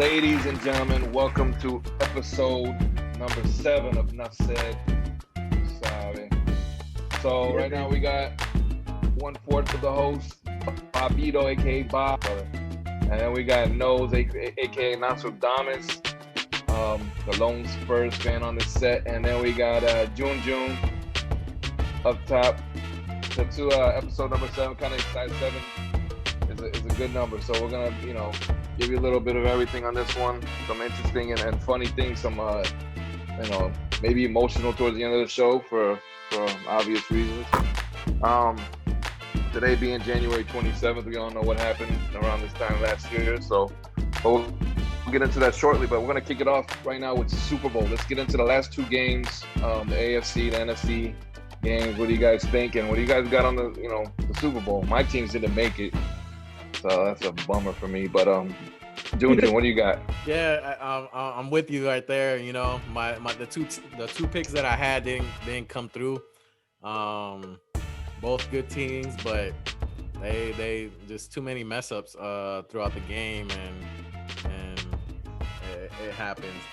Ladies and gentlemen, welcome to episode number 7 of NuffSaidTuSabe. So right now we got 1/4 of the host, Bobito, aka Bob, and then we got Nose, aka Nostradamus, the lone Spurs fan on the set, and then we got June up top. So to episode number 7, kind of excited. 7 is a good number, so we're gonna give you a little bit of everything on this one. Some interesting and funny things, some maybe emotional towards the end of the show for obvious reasons. Today being January 27th, we all know what happened around this time last year, so we'll get into that shortly, but we're going to kick it off right now with Super Bowl. Let's get into the last 2 games, the AFC, the NFC games. What do you guys think, and what do you guys got on the Super Bowl? My teams didn't make it, so that's a bummer for me, but June, what do you got? Yeah, I'm with you right there. The two picks that I had didn't come through. Both good teams, but they just too many mess ups throughout the game, and it happens.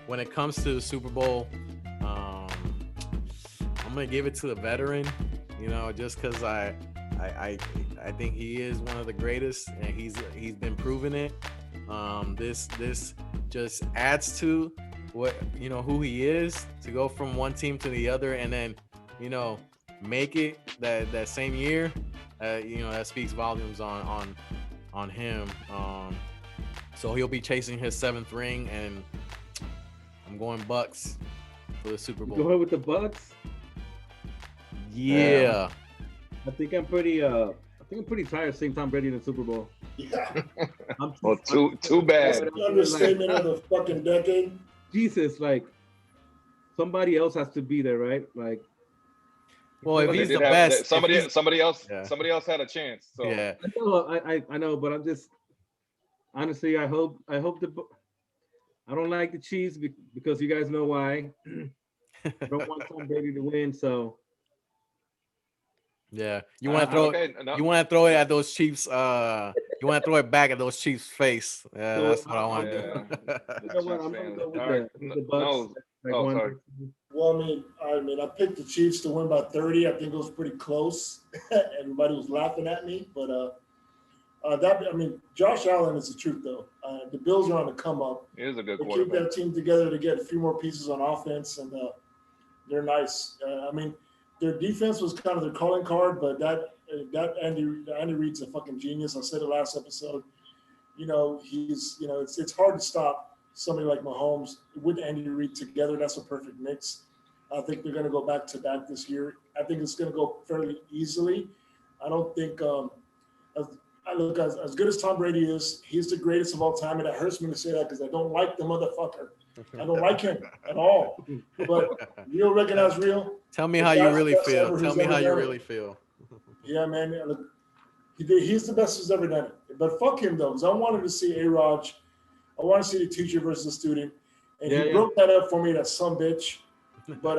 When it comes to the Super Bowl, I'm gonna give it to the veteran. Just because I think he is one of the greatest, and he's been proving it. This just adds to what who he is, to go from one team to the other, and then make it that same year. That speaks volumes on him. So he'll be chasing his 7th ring, and I'm going Bucks for the Super Bowl. You going with the Bucks? Yeah. I think I'm pretty tired of seeing Tom Brady in the Super Bowl. Yeah. Well, too bad. That's an understatement of the fucking decade. Jesus, like somebody else has to be there, right? Like, well, if he's the best, somebody else had a chance. So yeah, I know, but I'm just honestly, I hope I don't like the Chiefs because you guys know why. I don't want Tom Brady to win, so. Yeah, you want to throw you want to throw it at those Chiefs. You want to throw it back at those Chiefs' face. Yeah, that's what I want to do. You know what? I'm gonna go with the Bucks. Sorry. Well, I mean, I picked the Chiefs to win by 30. I think it was pretty close. Everybody was laughing at me, but Josh Allen is the truth, though. The Bills are on the come up. He is a good They quarterback. keep that team together to get a few more pieces on offense, and they're nice. Their defense was kind of their calling card, but that Andy Reid's a fucking genius. I said it last episode. It's hard to stop somebody like Mahomes with Andy Reid together. That's a perfect mix. I think they're going to go back to back this year. I think it's going to go fairly easily. I don't think as good as Tom Brady is, he's the greatest of all time, and it hurts me to say that because I don't like the motherfucker. I don't like him at all. But real recognize real. Tell me how you really feel. Tell me how you really feel. Yeah, man. Look, he's the best who's ever done it. But fuck him, though, because I wanted to see A-Raj. I want to see the teacher versus the student. And he broke that up for me, that son bitch. But,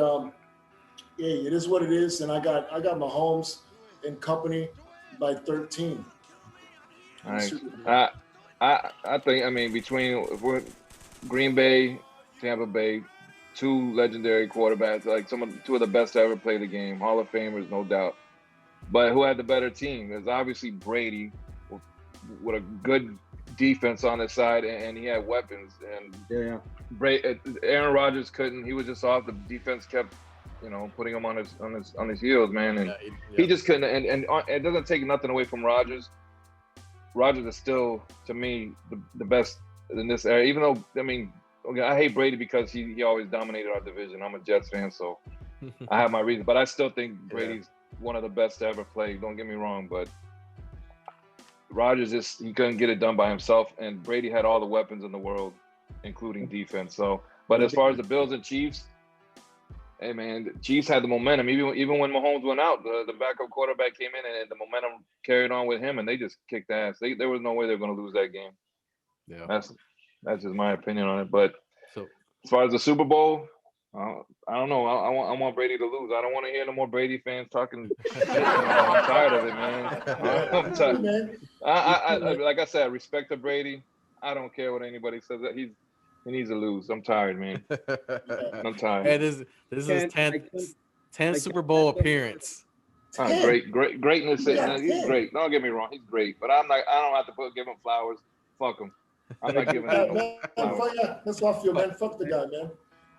it is what it is. And I got Mahomes and company by 13. All right. I think, between Green Bay, Tampa Bay, 2 legendary quarterbacks, like 2 of the best to ever play the game, Hall of Famers, no doubt. But who had the better team? There's obviously Brady with a good defense on his side, and he had weapons. And Aaron Rodgers couldn't. He was just off. The defense kept, putting him on his heels, man. And he just couldn't. And it doesn't take nothing away from Rodgers. Rodgers is still, to me, the best in this area. Even though, I hate Brady because he always dominated our division. I'm a Jets fan, so I have my reasons. But I still think Brady's one of the best to ever play. Don't get me wrong, but Rodgers he couldn't get it done by himself, and Brady had all the weapons in the world, including defense. So, but as far as the Bills and Chiefs, hey man, the Chiefs had the momentum. Even when Mahomes went out, the backup quarterback came in, and the momentum carried on with him, and they just kicked ass. There was no way they were going to lose that game. Yeah, that's just my opinion on it. But so, as far as the Super Bowl, I don't know. I want Brady to lose. I don't want to hear no more Brady fans talking. I'm tired of it, man. I'm tired. Like I said, respect to Brady. I don't care what anybody says. That he needs to lose. I'm tired, man. I'm tired. Hey, this is his 10th Super Bowl appearance. Greatness. He's great. Don't get me wrong. He's great, but I'm not. I don't have to give him flowers. Fuck him. I'm not giving him flowers. That's how I feel, man. Fuck the guy, man.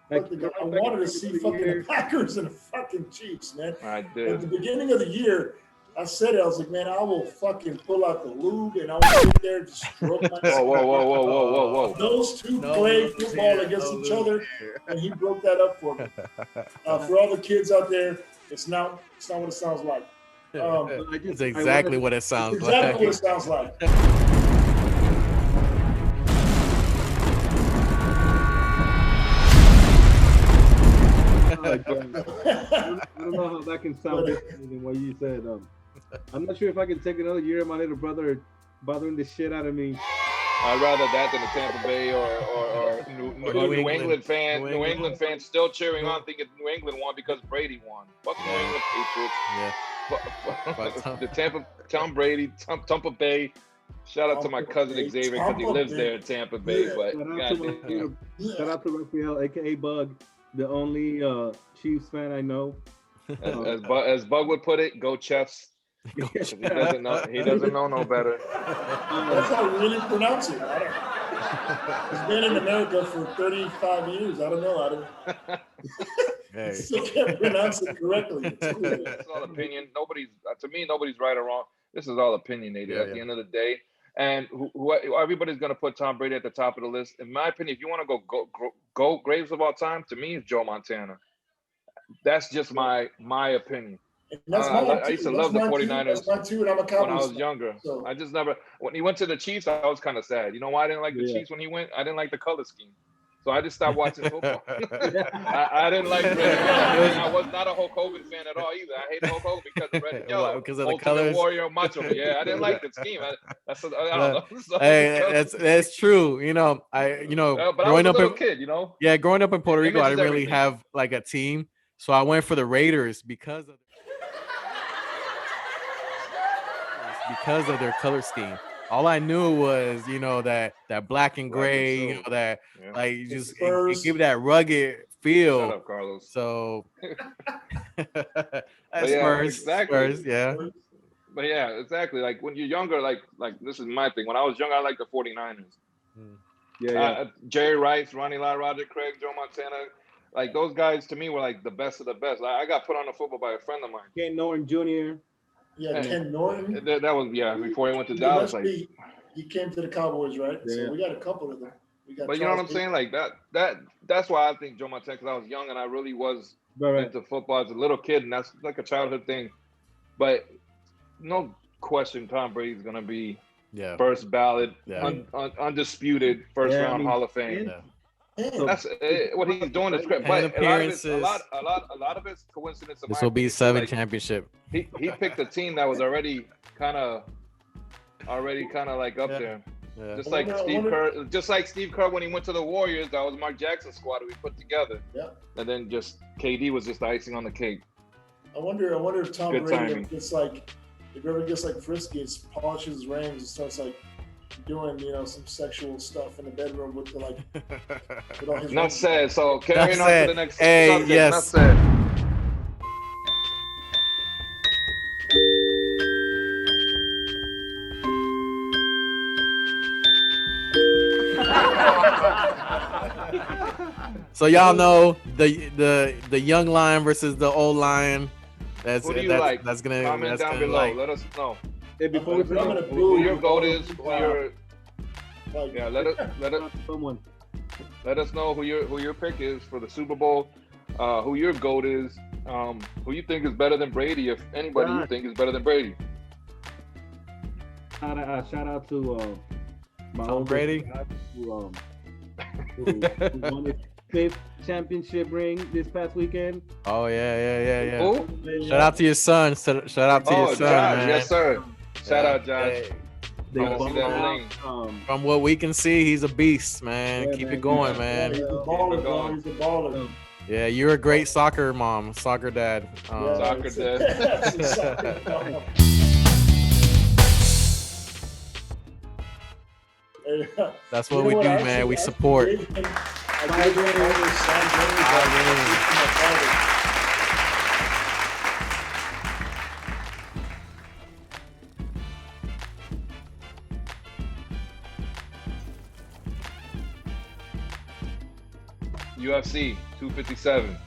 Fuck the guy. I wanted to see fucking the Packers and the fucking Chiefs, man. I did. At the beginning of the year, I said it. I was like, man, I will fucking pull out the lube and I will sit there and just stroke myself. Whoa. Those two played football against each other, and he broke that up for me. For all the kids out there, it's not what it sounds like. It's exactly what it sounds like. Exactly what it sounds like. I don't know how that can sound different than what you said. I'm not sure if I can take another year of my little brother bothering the shit out of me. I'd rather that than a Tampa Bay or New England fan. New England fans still cheering on, thinking New England won because Brady won. Fuck New England Patriots. Yeah. The Tom Brady, Tampa Bay. Shout out to my cousin Xavier because he lives there in Tampa Bay. But shout out to Raphael, aka Bug, the only Chiefs fan I know. As Bug would put it, go Chiefs. He doesn't know no better. That's how we really pronounce it. He's been in America for 35 years. I don't know. Hey. Still can't pronounce it correctly. It's all opinion. Nobody's right or wrong. This is all opinionated at the end of the day. And everybody's going to put Tom Brady at the top of the list. In my opinion, if you want to go greatest of all time, to me, it's Joe Montana. That's just my opinion. I used to love the 49ers when I was younger. So. I just never, when he went to the Chiefs, I was kind of sad. You know why I didn't like the Chiefs when he went? I didn't like the color scheme. So I just stopped watching football. I didn't like red and yellow. I was not a Hulk Hogan fan at all either. I hated Hulk Hogan because of red and yellow. Because of the colors. Warrior, Macho. Yeah, I didn't like the scheme. I don't know. So, hey, that's true. but growing up as a kid, Yeah, growing up in Puerto Rico, I didn't really have like a team. So I went for the Raiders because of their color scheme. All I knew was, that black and gray, like you just it give that rugged feel. Shut up, Carlos. So Spurs, Spurs, yeah. But yeah, exactly. Like when you're younger, like this is my thing. When I was younger, I liked the 49ers. Jerry Rice, Ronnie Lott, Roger Craig, Joe Montana. Like those guys to me were like the best of the best. I got put on the football by a friend of mine. Ken Norton Jr. Yeah, Ken Norton. That was before he went to Dallas. He came to the Cowboys, right? Yeah. So we got a couple of them. But you know what I'm saying? Like that's why I think Joe Montana, because I was young and I really was into football as a little kid, and that's like a childhood thing. But no question, Tom Brady's gonna be first ballot, undisputed first round Hall of Fame. That's what he's doing is great. But a lot of it's coincidence. This will be 7th championship. He picked a team that was already kind of like up there. Yeah. Just like Steve Kerr when he went to the Warriors, that was Mark Jackson's squad that we put together. Yeah. And then just KD was just the icing on the cake. I wonder if Tom Brady gets frisky and polishes his rings and starts like doing some sexual stuff in the bedroom with all his Not said. So carrying on to the next subject. Yes. Not said. So y'all know the young lion versus the old lion. Who do you like? That's gonna comment down below. Let us know. Hey, before we who your vote is. Let us know who your pick is for the Super Bowl. Who your GOAT is. Who you think is better than Brady? If anybody you think is better than Brady. Shout out to Tom Brady. Who won his 5th championship ring this past weekend. Oh yeah. Who? Shout out to your son. Shout out to your son, Josh, man. Yes, sir. Shout out, Josh. From what we can see, he's a beast, man. Keep it going, man. He's a baller. Yeah, you're a great soccer mom, soccer dad. Soccer dad. Hey, That's what we do, man. We support. I gave him all those signed UFC 257.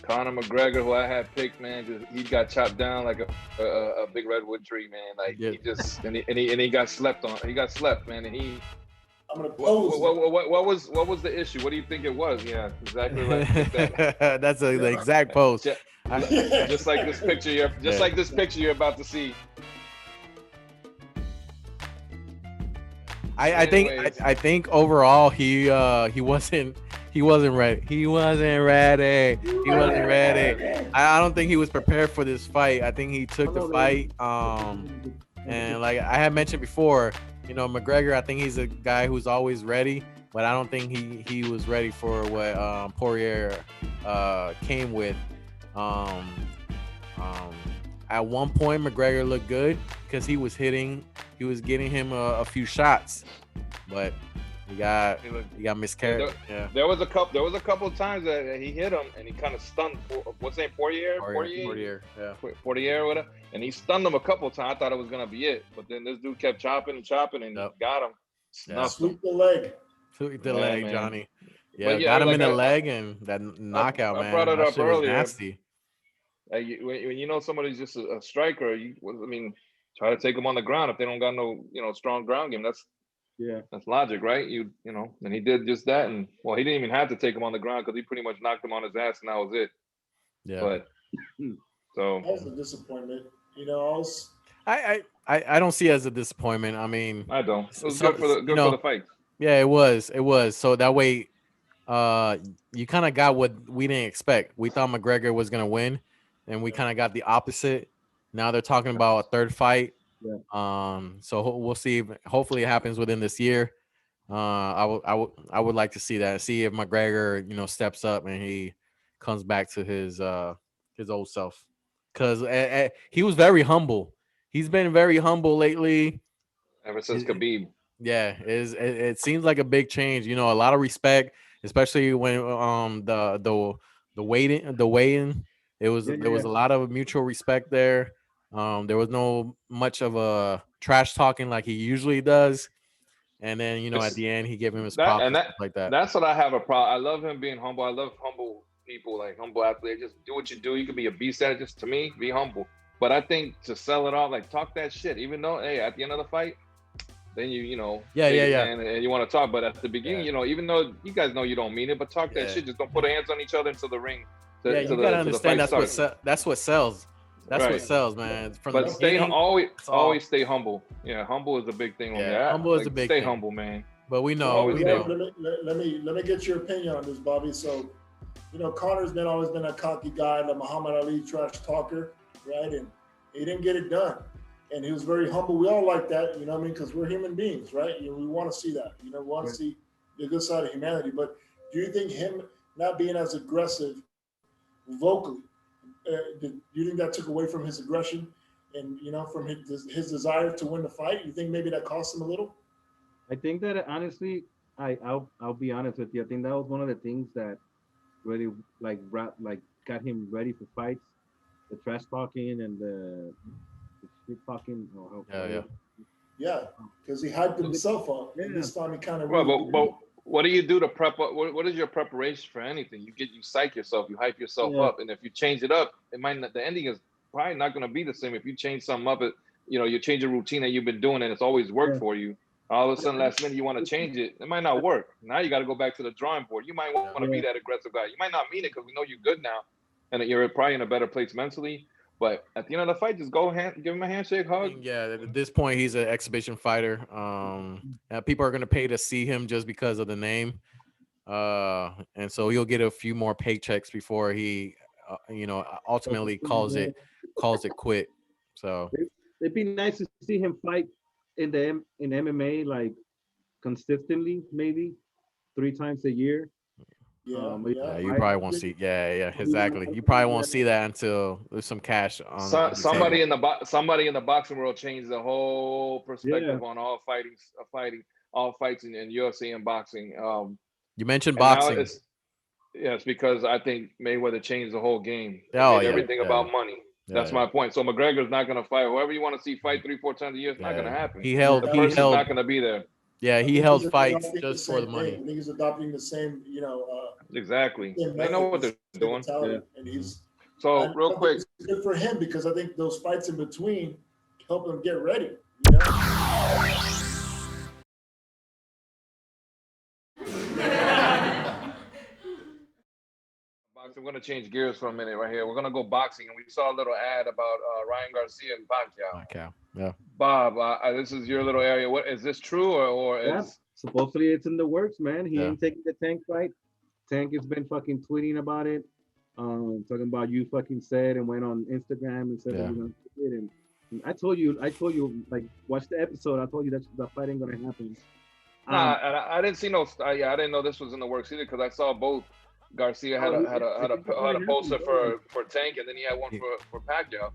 Conor McGregor, who I had picked, man, he got chopped down like a big redwood tree, man. Like he just and he got slept on. He got slept, man. And he. I'm gonna pose. What was the issue? What do you think it was? Yeah, exactly right. That's the exact post. Just like this picture like this picture you're about to see. I think overall he wasn't ready. He wasn't ready. I don't think he was prepared for this fight. I think he took the fight. And like I had mentioned before, you know, McGregor, I think he's a guy who's always ready, but I don't think he was ready for what Poirier came with. At one point, McGregor looked good because he was getting him a few shots, but he got miscarried. There was a couple of times that he hit him and he kind of stunned. What's his name? Poirier, or whatever. And he stunned him a couple of times. I thought it was gonna be it, but then this dude kept chopping and got him. Sweep the leg. Sweep the leg, man. Johnny. Yeah, got him in the leg and that knockout, man. I brought it up earlier. Nasty. When you know somebody's just a striker, try to take them on the ground if they don't got no, strong ground game. That's logic, right? You know, and he did just that, and well, he didn't even have to take him on the ground because he pretty much knocked him on his ass, and that was it. Yeah. But so that was a disappointment. You know, I don't see it as a disappointment. I mean, I don't. It was good for the fight. Yeah, it was. So that way, you kind of got what we didn't expect. We thought McGregor was gonna win, and we kind of got the opposite. Now they're talking about a third fight. Yeah. So we'll see. Hopefully, it happens within this year. I would like to see that. See if McGregor, steps up and he comes back to his old self. Because he was very humble. He's been very humble lately. Ever since Khabib. Yeah, it seems like a big change. A lot of respect, especially when the weigh-in. There was a lot of mutual respect there. There was no much of a trash talking like he usually does. And then at the end he gave him his props and stuff like that. That's what I have a problem. I love him being humble. I love humble people, like humble athletes. Just do what you do. You can be a beast at it. Just to me, be humble. But I think to sell it off, like talk that shit, even though at the end of the fight, then and you want to talk. But at the beginning, even though you guys know you don't mean it, but talk that shit. Just don't put hands on each other into the ring. You gotta understand that's what sells. That's what sells, man. Always stay humble. Yeah, humble is a big thing. Humble is a big thing. Stay humble, man. But we know. Let me get your opinion on this, Bobby. So, Conor's always been a cocky guy, the Muhammad Ali trash talker, right? And he didn't get it done. And he was very humble. We all like that, because we're human beings, right? We want to see that. We want to see the good side of humanity. But do you think him not being as aggressive vocally, do you think that took away from his aggression and from his desire to win the fight? You think maybe that cost him a little? I think that honestly, I'll be honest with you. I think that was one of the things that really got him ready for fights. The trash talking and the shit talking. Yeah, because he hyped himself up. And this time he kind of. But what do you do to prep up? What is your preparation for anything? You psych yourself, you hype yourself up, and if you change it up, it might not, the ending is probably not going to be the same. If you change something up, you change a routine that you've been doing and it's always worked for you. All of a sudden, last minute you want to change it. It might not work. Now you got to go back to the drawing board. You might want to be that aggressive guy. You might not mean it because we know you're good now, and you're probably in a better place mentally. But at the end of the fight, just give him a handshake, hug. Yeah, at this point, he's an exhibition fighter. People are going to pay to see him just because of the name. And so he'll get a few more paychecks before he, ultimately calls it quit. So it'd be nice to see him fight in MMA, like consistently, maybe 3 times a year. You probably won't see. Yeah, exactly. You probably won't see that until there's some cash on. Somebody in the boxing world changed the whole perspective on all fighting. all fights in UFC and boxing. You mentioned And now boxing. it's because I think Mayweather changed the whole game. Oh, Made yeah, everything yeah. about money. That's my point. So McGregor's not going to fight. Whoever you want to see fight 3-4 times a year, it's not going to happen. The person's not going to be there. Yeah, he held fights just for the money. I think he's adopting the same, exactly. They know what they're doing. Yeah. And he's real quick. It's good for him because I think those fights in between help him get ready. We're going to change gears for a minute right here. We're going to go boxing, and we saw a little ad about Ryan Garcia and Pacquiao. Yeah. Bob, this is your little area. What is this true or is? Supposedly it's in the works, man. He ain't taking the Tank fight. Tank has been fucking tweeting about it, talking about you fucking said and went on Instagram and said that you're gonna do it. And I told you, like, watch the episode. I told you that the fight ain't gonna happen. I didn't see no. I didn't know this was in the works either because I saw both. Garcia had a poster for Tank, and then he had one for Pacquiao.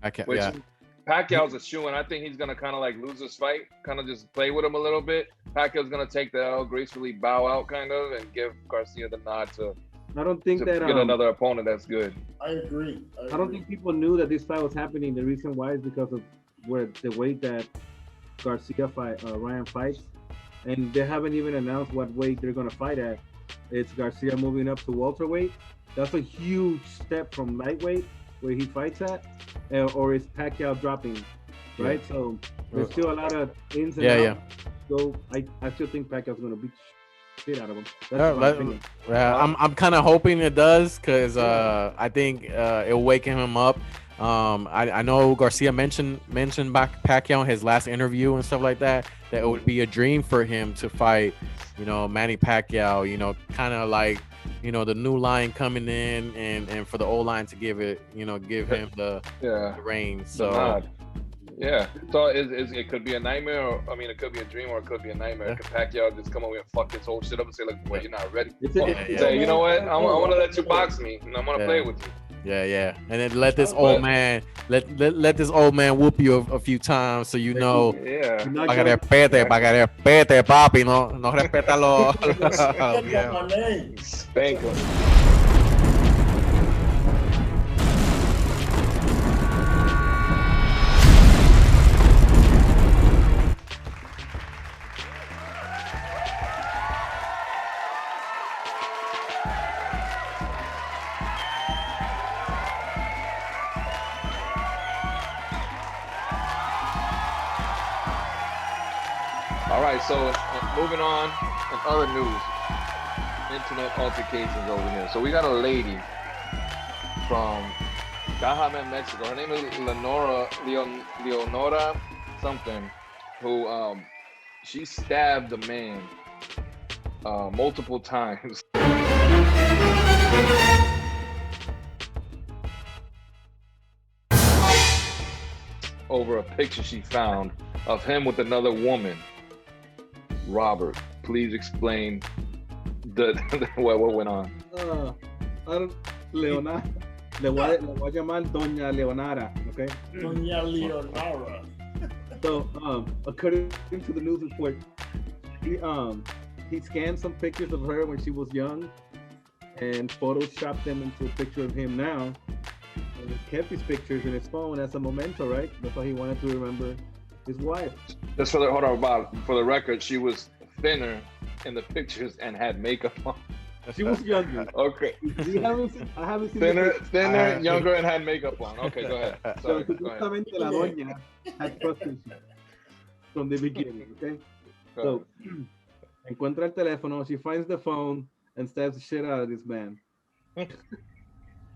Pacquiao's a shoe, and I think he's gonna kind of like lose this fight, kind of just play with him a little bit. Pacquiao's gonna take the L, gracefully bow out, kind of, and give Garcia the nod to. I don't think that get another opponent that's good. I agree. I don't think people knew that this fight was happening. The reason why is because of the weight that Garcia Ryan fights, and they haven't even announced what weight they're gonna fight at. It's Garcia moving up to welterweight. That's a huge step from lightweight, where he fights at, or is Pacquiao dropping, right? So there's still a lot of ins and outs. So I still think Pacquiao's gonna beat shit out of him. That's my opinion. I'm kind of hoping it does, because I think it'll wake him up. I know Garcia mentioned Pacquiao in his last interview and stuff like that. That it would be a dream for him to fight, Manny Pacquiao. Kind of like, the new line coming in, and for the old line to give him the reins. So so it could be a nightmare, or it could be a dream, or it could be a nightmare. Could Pacquiao just come over and fuck his whole shit up and say, look, wait, you're not ready? Say, you know what? I want to let you box me, and I'm gonna play with you. Yeah, and then let this old man whoop you a few times, so paga respete, papi, no respeta lo. Thank you. All right, so moving on in other news, internet altercations over here. So we got a lady from Cajamen, Mexico. Her name is Leonora something, who she stabbed a man multiple times. Over a picture she found of him with another woman. Robert, please explain what went on. Leonara. Le voy a llamar Doña Leonara, okay? Doña Leonara. So, according to the news report, he scanned some pictures of her when she was young and photoshopped them into a picture of him now. And he kept his pictures in his phone as a memento, right? That's why he wanted to remember his wife. Just hold on, Bob. For the record, she was thinner in the pictures and had makeup on. She was younger. Okay. I haven't seen thinner, younger, and had makeup on. Okay, go ahead. Sorry, so, justamente la doña had trust issues from the beginning, okay? So, encuentra el teléfono, she finds the phone and stabs the shit out of this man.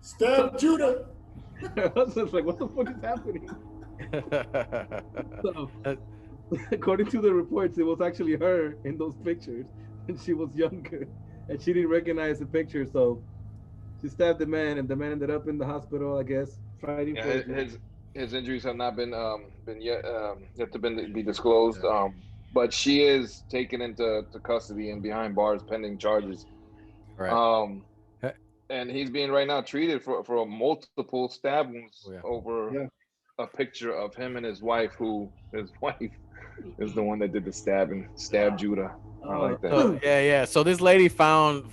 Stab Judah! Her husband's like, what the fuck is happening? So, according to the reports, it was actually her in those pictures, and she was younger, and she didn't recognize the picture, so she stabbed the man, and the man ended up in the hospital, I guess, fighting for his injuries have not been yet to be disclosed, but she is taken into custody and behind bars pending charges. Right. And he's being right now treated for multiple stab wounds over a picture of him and his wife, who his wife is the one that did the stabbing, stabbed Judah. I like that. So, yeah. So this lady found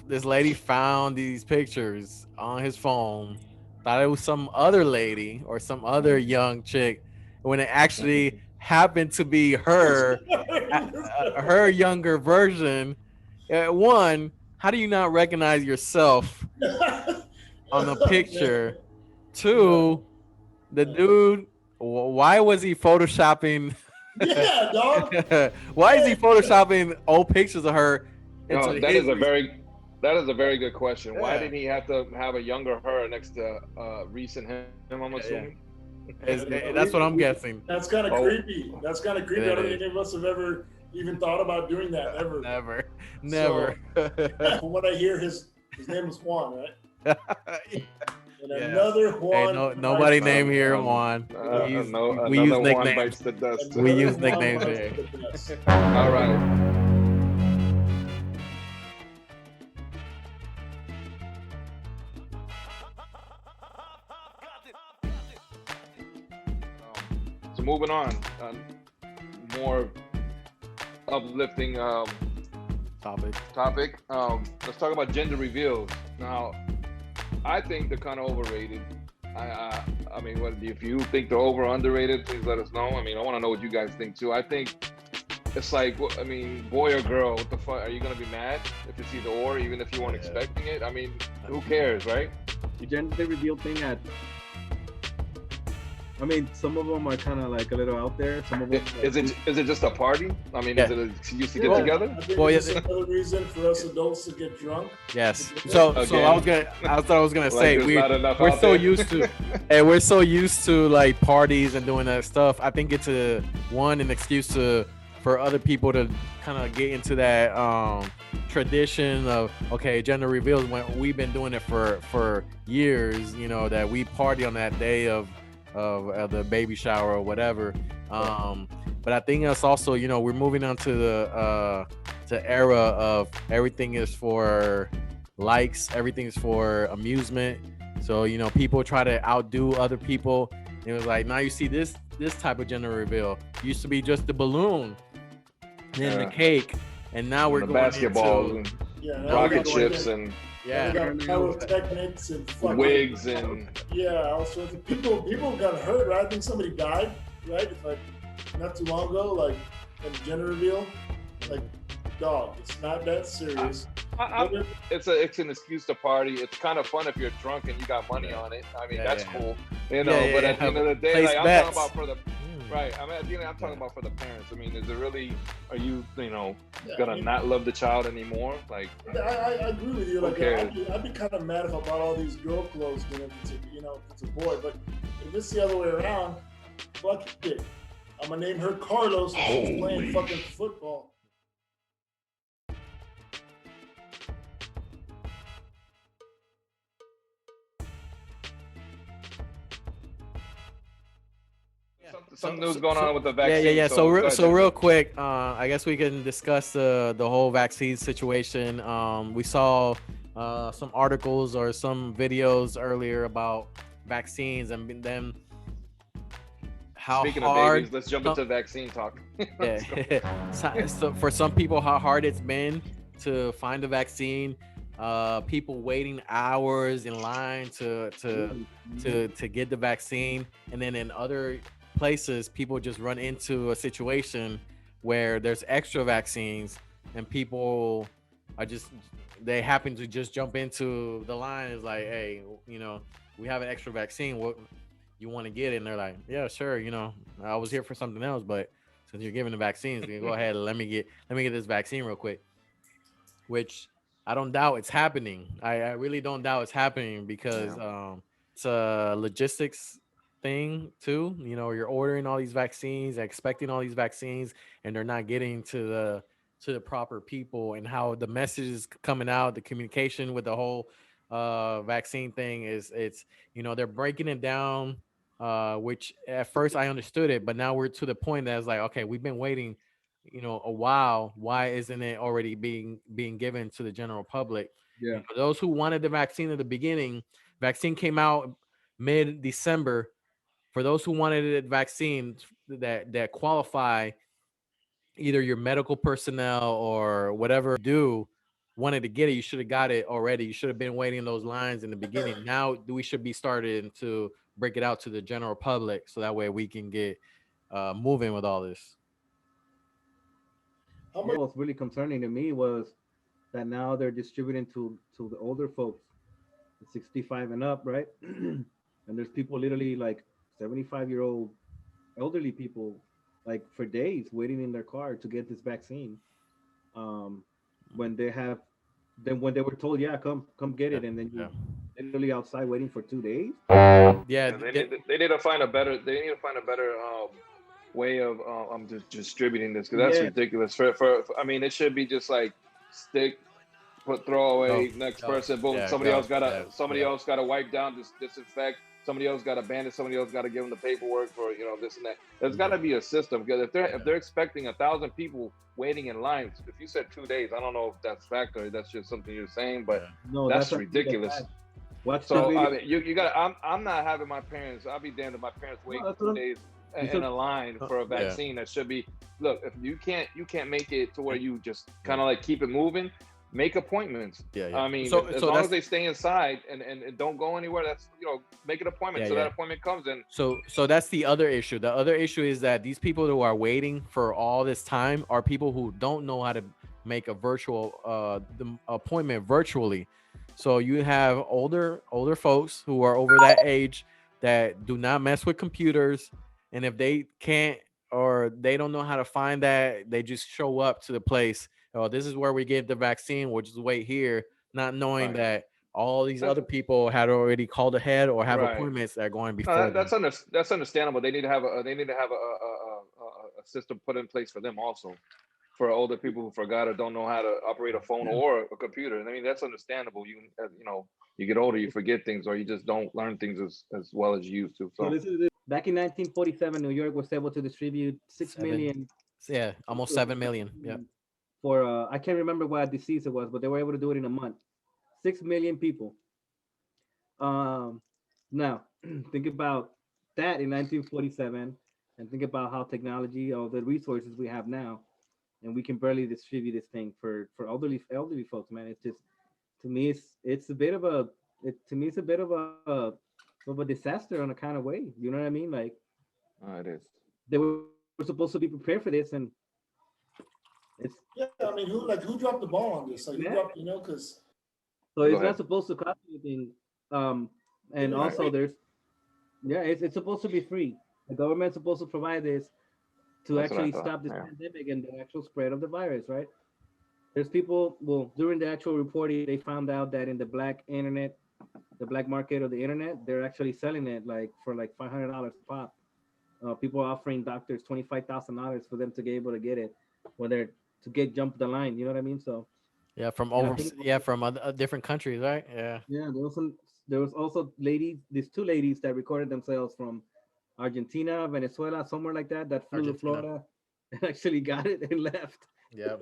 these pictures on his phone. Thought it was some other lady or some other young chick, when it actually happened to be her, her younger version. One, how do you not recognize yourself on the picture? Two, the dude, why was he photoshopping? Yeah, dog. Why is he photoshopping old pictures of her into That his? is a very good question. Why didn't he have to have a younger her next to recent him? I'm assuming. That's what I'm guessing. That's kind of creepy. That's kind of creepy. I don't think any of us have ever even thought about doing that. Never. So, from what I hear, his name was Juan, right? And another Juan. Hey, nobody named here Juan. We use nicknames. Bites the dust. We use nicknames here. All right. So moving on, more uplifting topic. Let's talk about gender reveals. Now, I think they're kind of overrated. I mean, if you think they're over or underrated, please let us know. I mean, I want to know what you guys think too. I think it's like, I mean, boy or girl, what the fuck? Are you gonna be mad if it's either or, even if you weren't expecting it? I mean, who cares, right? The gender reveal thing I mean, some of them are kind of like a little out there. Some of them. Is it just a party? I mean, is it an excuse to get together? I think it's another reason for us adults to get drunk. Yes. So I thought I was gonna say we're so used to, and we're so used to like parties and doing that stuff. I think it's an excuse for other people to kind of get into that tradition of gender reveals, when we've been doing it for years. You know, that we party on that day of the baby shower or whatever. But I think it's also, you know, we're moving on to the era of everything is for likes, everything is for amusement. So, you know, people try to outdo other people. It was like, now you see this type of gender reveal. It used to be just the balloon, then the cake, and now we're the going basketballs into and rocket ships and pyrotechnics and fucking wigs and all sorts of people got hurt, right? I think somebody died, right? It's like not too long ago, like at the gender reveal. Like, dog, it's not that serious. It's an excuse to party. It's kind of fun if you're drunk and you got money on it. I mean, that's cool, you know. But at the end of the day, like, I'm talking about for the right. I mean, at the end, I'm talking about for the parents. I mean, is it really? Are you gonna not love the child anymore? Like, I agree with you. Like, I'd be kind of mad if I bought all these girl clothes, if it's a boy. But if it's the other way around, fuck it. I'm gonna name her Carlos and she's playing fucking football. Something was going on with the vaccine. Yeah. So real quick, I guess we can discuss the whole vaccine situation. We saw some articles or some videos earlier about vaccines and then how Speaking hard. of babies, let's jump into vaccine talk. So for some people, how hard it's been to find a vaccine. People waiting hours in line to get the vaccine, and then in other places, people just run into a situation where there's extra vaccines and people are they happen to just jump into the line. It's like, hey, you know, we have an extra vaccine, what you want to get it? And they're like, yeah, sure, you know, I was here for something else, but since you're giving the vaccines, you go ahead and let me get this vaccine real quick. Which I don't doubt it's happening. I really don't doubt it's happening because it's a logistics thing too. You know, you're ordering all these vaccines, expecting all these vaccines, and they're not getting to the proper people. And how the message is coming out, the communication with the whole vaccine thing it's you know, they're breaking it down, which at first I understood it, but now we're to the point that it's like, okay, we've been waiting, you know, a while. Why isn't it already being given to the general public? Yeah. For those who wanted the vaccine at the beginning, vaccine came out mid-December. For those who wanted a vaccine that qualify, either your medical personnel or whatever do wanted to get it, you should have got it already. You should have been waiting those lines in the beginning. Now we should be starting to break it out to the general public so that way we can get moving with all this. How Yeah, much? what's really concerning to me was that now they're distributing to the older folks, 65 and up, right? And there's people literally like 75-year-old elderly people, like for days waiting in their car to get this vaccine. Um, when they have, then when they were told, yeah, come get Yeah, it, and then you yeah, literally outside waiting for 2 days. yeah. Yeah, they need to find a better way of distributing this because that's Yeah, ridiculous. I mean, it should be just like stick, put throw Oh, away, next go. person, boom. Yeah, go. Yeah, Somebody yeah. else gotta wipe down, disinfect. Somebody else got to bandage. Somebody else got to give them the paperwork for this and that. There's got to be a system because if they're expecting 1,000 people waiting in lines, if you said 2 days, I don't know if that's fact or that's just something you're saying, but no, that's actually the ridiculous. fact. Watch this So video. I mean, you got. I'm not having my parents. I'll be damned if my parents wait No, that's 2 what days you in should- a line for a Yeah. vaccine. That should be. Look, if you can't make it to where you just kind Yeah. of like keep it moving. Make appointments. Yeah, yeah. I mean, So- as so long that's- as they stay inside and don't go anywhere, that's make an appointment. Yeah, So yeah. that appointment comes in. So that's the other issue. The other issue is that these people who are waiting for all this time are people who don't know how to make a virtual the appointment virtually. So you have older folks who are over that age that do not mess with computers, and if they can't or they don't know how to find that, they just show up to the place. Oh, this is where we get the vaccine. We'll just wait here, not knowing Right. that all these That's- other people had already called ahead or have Right. appointments that are going No, before them. that's understandable. They need to have a system put in place for them also, for older people who forgot or don't know how to operate a phone or a computer. I mean, that's understandable. You get older, you forget things, or you just don't learn things as well as you used to. So So this is it. Back in 1947, New York was able to distribute 6 million Yeah, almost 7 million. Yeah. for I can't remember what disease it was, but they were able to do it in a month. 6 million people. Now think about that in 1947, and think about how technology or the resources we have now, and we can barely distribute this thing for elderly folks. Man, it's just to me, it's a bit of a to me it's a bit of a disaster on a kind of way. You know what I mean? Like it is. they were supposed to be prepared for this, and it's Yeah, I mean, who dropped the ball on this? Like, who Yeah. dropped, because so Go it's ahead. not supposed to cost anything. And Right. also there's it's supposed to be free. The government's supposed to provide this to That's what I actually thought, stop this yeah. pandemic and the actual spread of the virus, right? There's people, well, during the actual reporting, they found out that in the black internet, the black market of the internet, they're actually selling it like for like $500 pop. People are offering doctors $25,000 for them to be able to get it when they're to get jump the line. You know what I mean? So Yeah, from And I over think- from other different countries, right? Yeah. yeah, there was also ladies, these two ladies that recorded themselves from Argentina, Venezuela, somewhere like that, that flew to Argentina. Florida and actually got it and left. Yeah.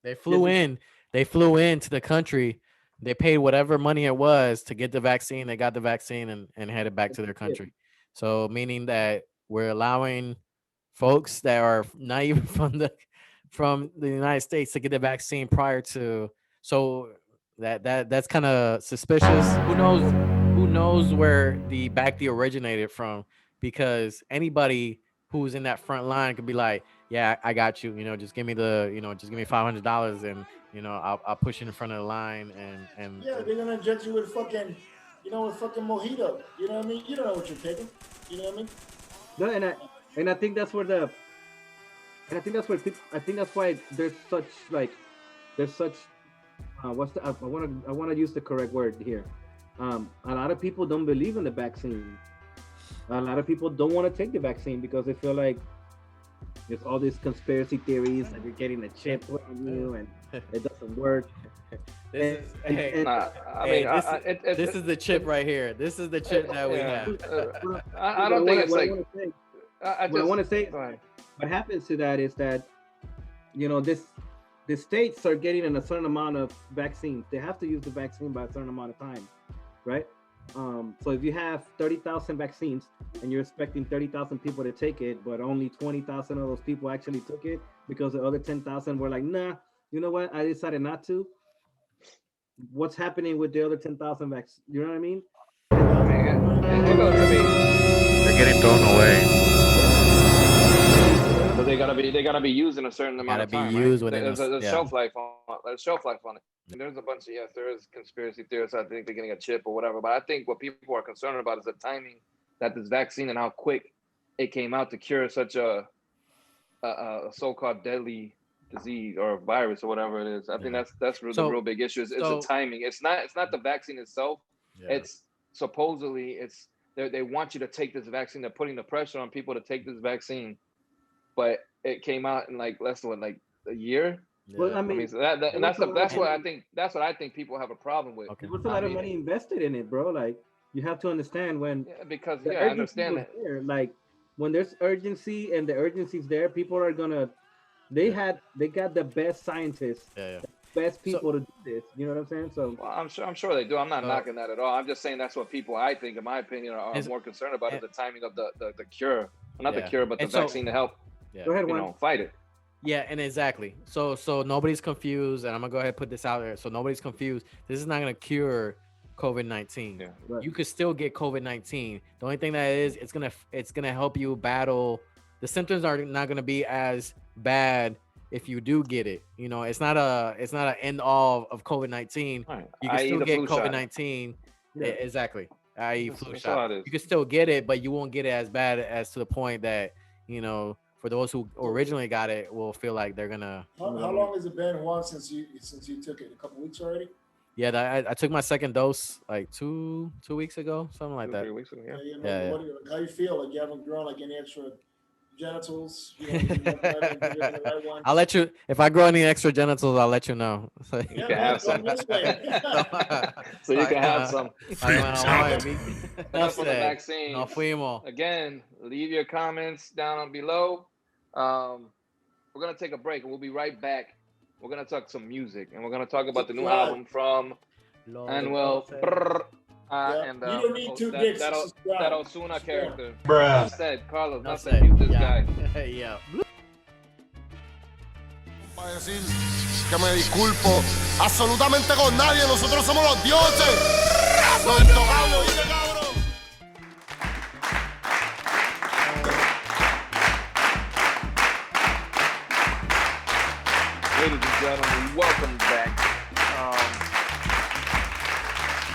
They flew in. They flew into the country. They paid whatever money it was to get the vaccine. They got the vaccine and headed back to their country. So meaning that we're allowing folks that are not even from the United States to get the vaccine prior to. So that's kind of suspicious. Who knows where the vaccine originated from? Because anybody who's in that front line could be like, yeah, I got you. Just give me just give me $500 and I'll push you in front of the line and yeah, they're gonna inject you with fucking, with fucking mojito. You know what I mean? You don't know what you're taking. You know what I mean? No, and I think that's where I think that's why there's such what's the I want to use the correct word here. A lot of people don't believe in the vaccine. A lot of people don't want to take the vaccine because they feel like there's all these conspiracy theories that you're getting a chip on you and it doesn't work. this is hey, Nah, I hey, mean, this is the chip right here. This is the chip that we yeah. have. I don't think it's like. What I want to say, what happens to that is that, the states are getting a certain amount of vaccines. They have to use the vaccine by a certain amount of time, right? So if you have 30,000 vaccines and you're expecting 30,000 people to take it, but only 20,000 of those people actually took it because the other 10,000 were like, nah, you know what? I decided not to. What's happening with the other 10,000 vaccines? You know what I mean? They're getting thrown away. So they gotta be used in a certain amount of time. Used right? within There's shelf life on. There's shelf life on it. And there's a bunch of there is conspiracy theorists. I think they're getting a chip or whatever. But I think what people are concerned about is the timing that this vaccine and how quick it came out to cure such a so-called deadly disease or virus or whatever it is. I think that's the real big issue. Is the timing. It's not the vaccine itself. Yeah. It's supposedly they want you to take this vaccine. They're putting the pressure on people to take this vaccine. But it came out in like less than like a year. Yeah. Well, I mean so that's what I think people have a problem with. Okay. There's a lot of money invested in it, bro. Like you have to understand when I understand that. Like when there's urgency and the urgency's there, people are gonna. They got the best scientists, best people to do this. You know what I'm saying? So well, I'm sure they do. I'm not knocking that at all. I'm just saying that's what people I think, in my opinion, are more concerned about is the timing of the cure, well, not the cure, but the vaccine to help. Yeah. Go ahead, fight it. Yeah, and exactly. So nobody's confused, and I'm gonna go ahead and put this out there. So nobody's confused. This is not gonna cure COVID-19. Yeah, right. You could still get COVID-19. The only thing that is, it's gonna help you battle. The symptoms are not gonna be as bad if you do get it. You know, it's not an end all of COVID-19. Right. You can still get COVID-19. Yeah. Exactly. I.e. flu shot. You can still get it, but you won't get it as bad as to the point that for those who originally got it, will feel like they're gonna. How long has it been, Juan, since you took it? A couple weeks already? Yeah, I took my second dose like two weeks ago, something like that. 3 weeks ago, yeah. How you feel? Like you haven't grown like any extra genitals? I'll let you. If I grow any extra genitals, I'll let you know. So you can have some. So you can have some. Enough for the vaccine. No fuimos. Again, leave your comments down below. We're gonna take a break and we'll be right back. We're gonna talk some music and we're gonna talk about the new album from Anuel. And you don't need two dicks. That Ozuna character. Bruh. Said Carlos, not said mute this guy. Yeah. Para decir que me disculpo absolutamente con nadie. Nosotros somos los dioses. Los intocables, ¿viste, cabrón? Ladies and gentlemen, welcome back.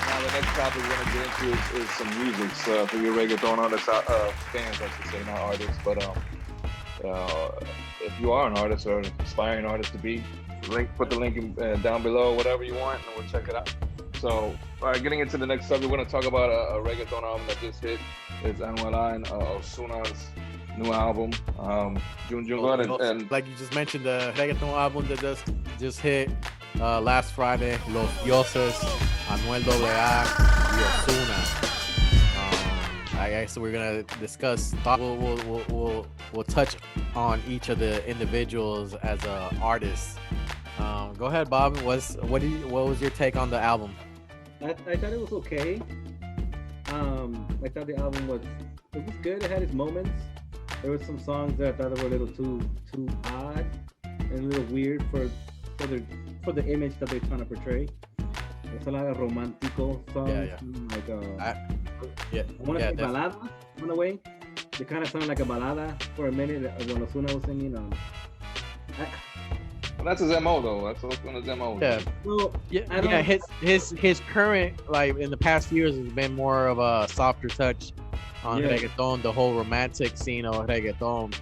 Now the next topic we're gonna get into is some music. So for your reggaeton artists, fans, I should say, not artists, but if you are an artist or an aspiring artist to be, put the link down below, whatever you want, and we'll check it out. So, all right, getting into the next subject, we're gonna talk about a reggaeton album that just hit. It's Anuel and Ozuna's new album. June, go ahead and like you just mentioned, the reggaeton album that just hit last Friday. Los Dioses, Anuel AA, y Ozuna. I guess we're gonna discuss. We'll touch on each of the individuals as artists. Go ahead, Bob. What was your take on the album? I thought it was okay. I thought the album was good. It had its moments. There were some songs that I thought were a little too odd and a little weird for the image that they're trying to portray. It's a lot of romantico songs, I want to say balada in a way. They kind of sound like a balada for a minute when Ozuna was singing. Well, that's his MO though. That's Ozuna's MO. Yeah. Well, his current, like in the past years, has been more of a softer touch on reggaeton, the whole romantic scene of reggaeton,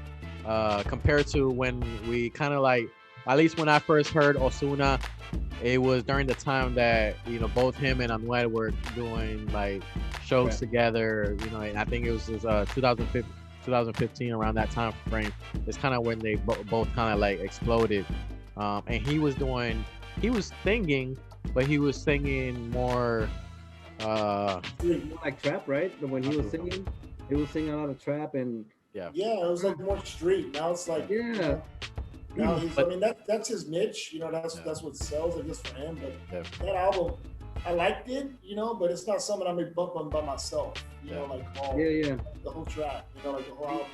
compared to when we kind of like, at least when I first heard Ozuna, it was during the time that both him and Anuel were doing like shows together, and I think it was 2015 around that time frame. It's kind of when they both kind of like exploded. And he was singing, but he was singing more like trap, right? But when he was singing a lot of trap and it was like more street. Now it's like now he's, I mean that's his niche, that's what sells, I guess, for him. But that album, I liked it, but it's not something I may bump on by myself. Like the whole track, like the whole album.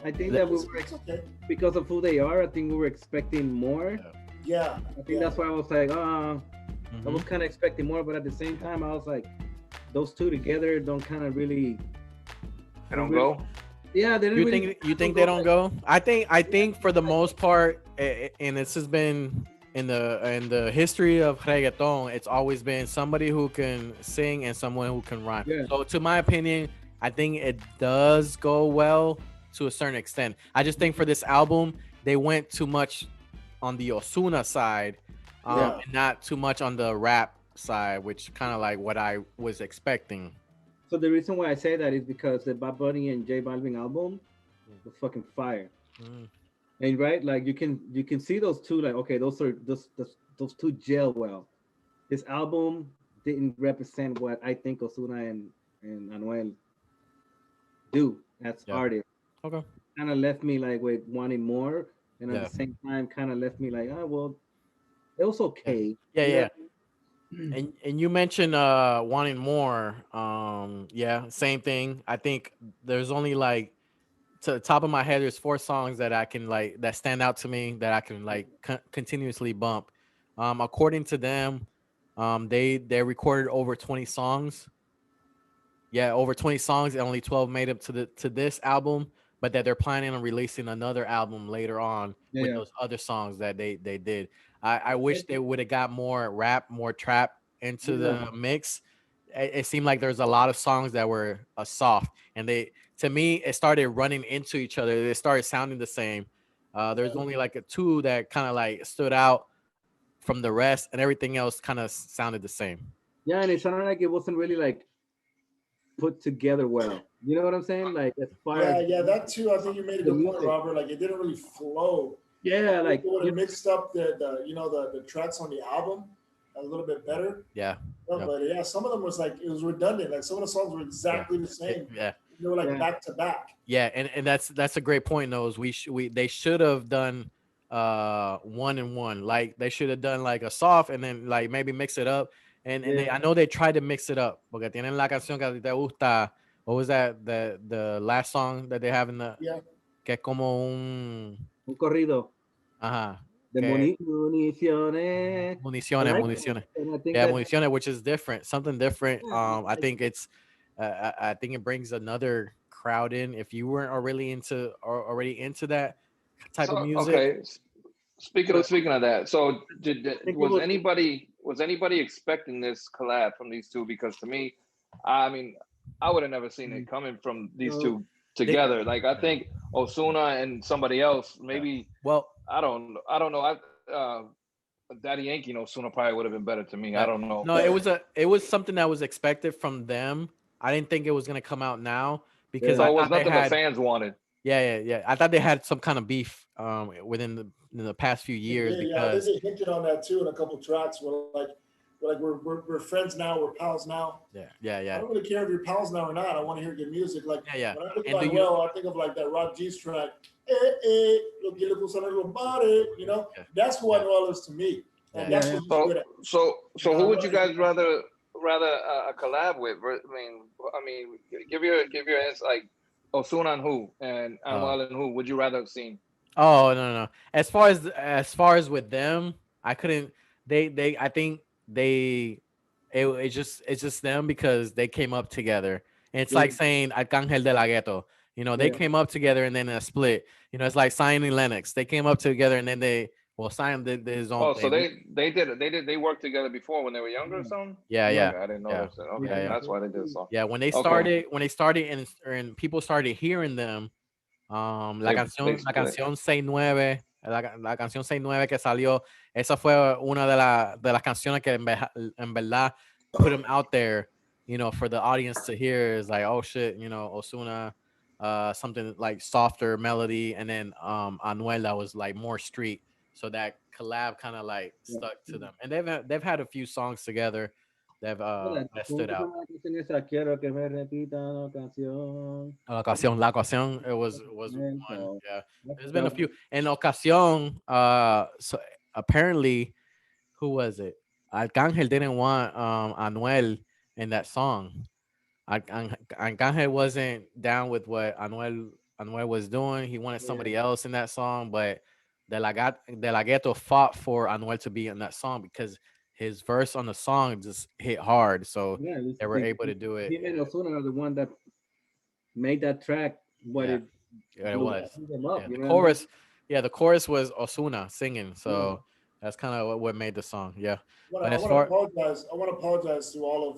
I think that okay. Because of who they are, I think we were expecting more. Yeah. I think that's why I was like, I was kind of expecting more, but at the same time, I was like, those two together don't kind of really. They don't go. Yeah, they didn't. You think they don't go? I think for the most part, and this has been in the history of reggaeton, it's always been somebody who can sing and someone who can rhyme. Yeah. So to my opinion, I think it does go well to a certain extent. I just think for this album, they went too much on the Ozuna side, and not too much on the rap side, which kind of like what I was expecting. So the reason why I say that is because the Bad Bunny and J Balvin album was fucking fire. And right, like you can see those two, like, okay, those two gel well. This album didn't represent what I think Ozuna and Anuel do as artists. Okay. Kind of left me like with wanting more, and at the same time, kind of left me like, oh well, it was okay. Yeah. And you mentioned wanting more. Same thing. I think there's only like, to the top of my head, there's 4 songs that I can like that stand out to me that I can like continuously bump. According to them, they recorded over 20 songs. Yeah, over 20 songs, and only 12 made up to this album, but that they're planning on releasing another album later on with those other songs that they did. I wish they would have got more rap, more trap into the mix. It seemed like there's a lot of songs that were soft, and to me, it started running into each other. They started sounding the same. There's only like 2 that kind of like stood out from the rest, and everything else kind of sounded the same. Yeah, and it sounded like it wasn't really like put together well. You know what I'm saying? Like as far as that too. I think you made a good point, Robert. Like it didn't really flow. Yeah, like it would have mixed up the tracks on the album a little bit better. Yeah. But some of them was like it was redundant. Like some of the songs were exactly the same. Yeah. They were like back to back. Yeah, and that's a great point, Nose. They should have done 1 and 1. Like they should have done like a soft and then like maybe mix it up. And I know they tried to mix it up. Porque tienen la canción que a ti te gusta. What was that? The last song that they have in the que es como un corrido. Ajá. De municiones. Municiones. Yeah, municiones, which is different. Something different. I think I think it brings another crowd in. If you weren't already into that type of music. Okay. Speaking of that, so was anybody expecting this collab from these two? Because to me, I mean, I would have never seen it coming from these two together. Like I think Ozuna and somebody else, maybe. Well, I don't know. Daddy Yankee and Ozuna probably would have been better to me. I don't know. No, it was something that was expected from them. I didn't think it was gonna come out now because it was nothing the fans wanted. Yeah. I thought they had some kind of beef within the past few years. I think they hinted on that too in a couple tracks. We're friends now. We're pals now. Yeah. I don't really care if you're pals now or not. I want to hear good music. Like when I look at I think of like that Rock G's track. Look, you look a little body. That's who Anuel is to me. And that's what he's good at. So who would you guys rather collab with? I mean, give your answer. Like Ozuna and who, and Anuel and who would you rather have seen? Oh no. As far as with them, I couldn't. I think it's just them because they came up together. And it's like saying Arcángel de la Ghetto. They came up together and then a split. It's like signing Lennox. They came up together and then they signed his own. Oh, so they worked together before when they were younger or something? Yeah. I didn't know that. Okay, that's why they did the song. Yeah, when they started and people started hearing them, la canción 69, la canción 69 que salió, esa fue una de las canciones que en verdad put them out there, for the audience to hear. Is like, oh shit, Ozuna, something like softer melody, and then Anuel that was like more street. So that collab kind of like stuck to them, and they've had a few songs together that stood out. La ocasión, it was one. Yeah, there's been a few. And ocasión, so apparently, who was it? Arcángel didn't want Anuel in that song. Arcángel wasn't down with what Anuel was doing. He wanted somebody else in that song, but De La Ghetto fought for Anuel to be in that song because his verse on the song just hit hard. So Yeah, they were able to do it. him and Ozuna are the one that made that track what Yeah. it Yeah, it blew was. them up. Yeah, You the know what I mean? chorus. Yeah, the chorus was Osuna singing. So that's kind of what made the song. Yeah. But I as want to far apologize. I want to apologize to all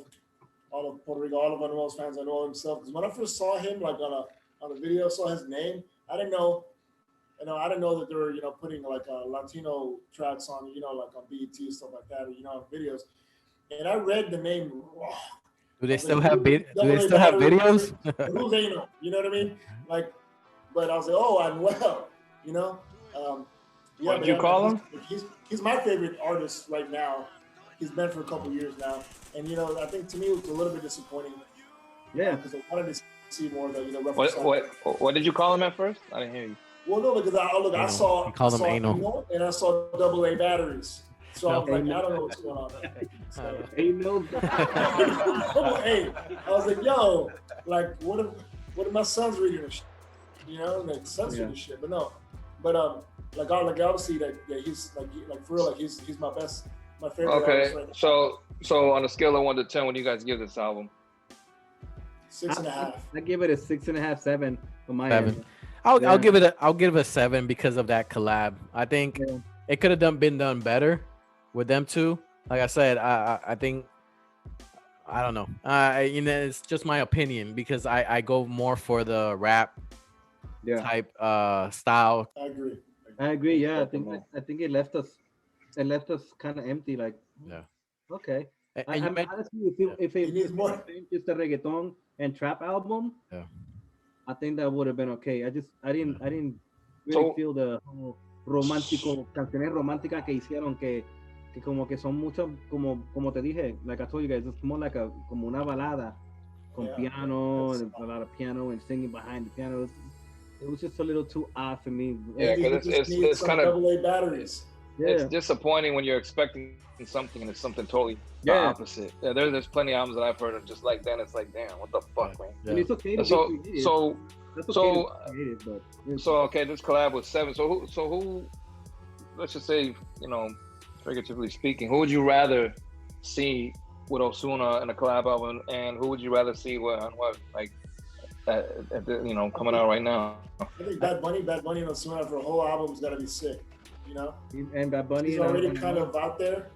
of Puerto Rico, all of Manuel's fans. I know himself because when I first saw him, like on a video, saw his name. I didn't know. I didn't know that they were putting like Latino tracks on like on BET and stuff like that, or on videos. And I read the name. do they was still like, have do they double A still have battery, videos? Who's Ano? You know what I mean? Like, but I was like, oh, I'm well. What did you call him? He's my favorite artist right now. He's been for a couple years now, and I think to me it was a little bit disappointing. Yeah, because I wanted to see more of the What did you call him at first? I didn't hear you. Well, no, because I saw He called him I saw Anal. and I saw double A batteries. So I was like, Anal. I don't know what's going on. So, ain't no. double A. I was like, yo, like what if my son's reading this shit? Like son's reading this shit. But no. But like obviously that he's like for real, like he's my favorite Okay. artist right now. So on a scale of 1 to 10, what do you guys give this album? 6.5. I give it a 6.5, 7 for my 7. end. I'll give it a 7 because of that collab. I think it could have been done better with them two. Like I said, I think I don't know. It's just my opinion because I go more for the rap type style. I agree. Yeah, I think it left us kind of empty. Like, okay. And you honestly, if it was just a reggaeton and trap album, I think that would have been okay. I didn't really feel the whole canciones románticas que hicieron que como que son muchas como te dije, like I told you guys, it's more like como una balada con piano and a lot of piano and singing behind the piano. It was just a little too odd for me. Yeah, because it's kind of double A batteries. It's disappointing when you're expecting something and it's something totally the opposite. Yeah, there's plenty of albums that I've heard of just like that. It's like, damn, what the fuck, man. And it's okay to okay, this collab was 7. So who? Let's just say, figuratively speaking, who would you rather see with Ozuna in a collab album, and who would you rather see with what like coming out right now? I think Bad Bunny and Ozuna for a whole album's got to be sick. And Bad Bunny he's already kind of out there,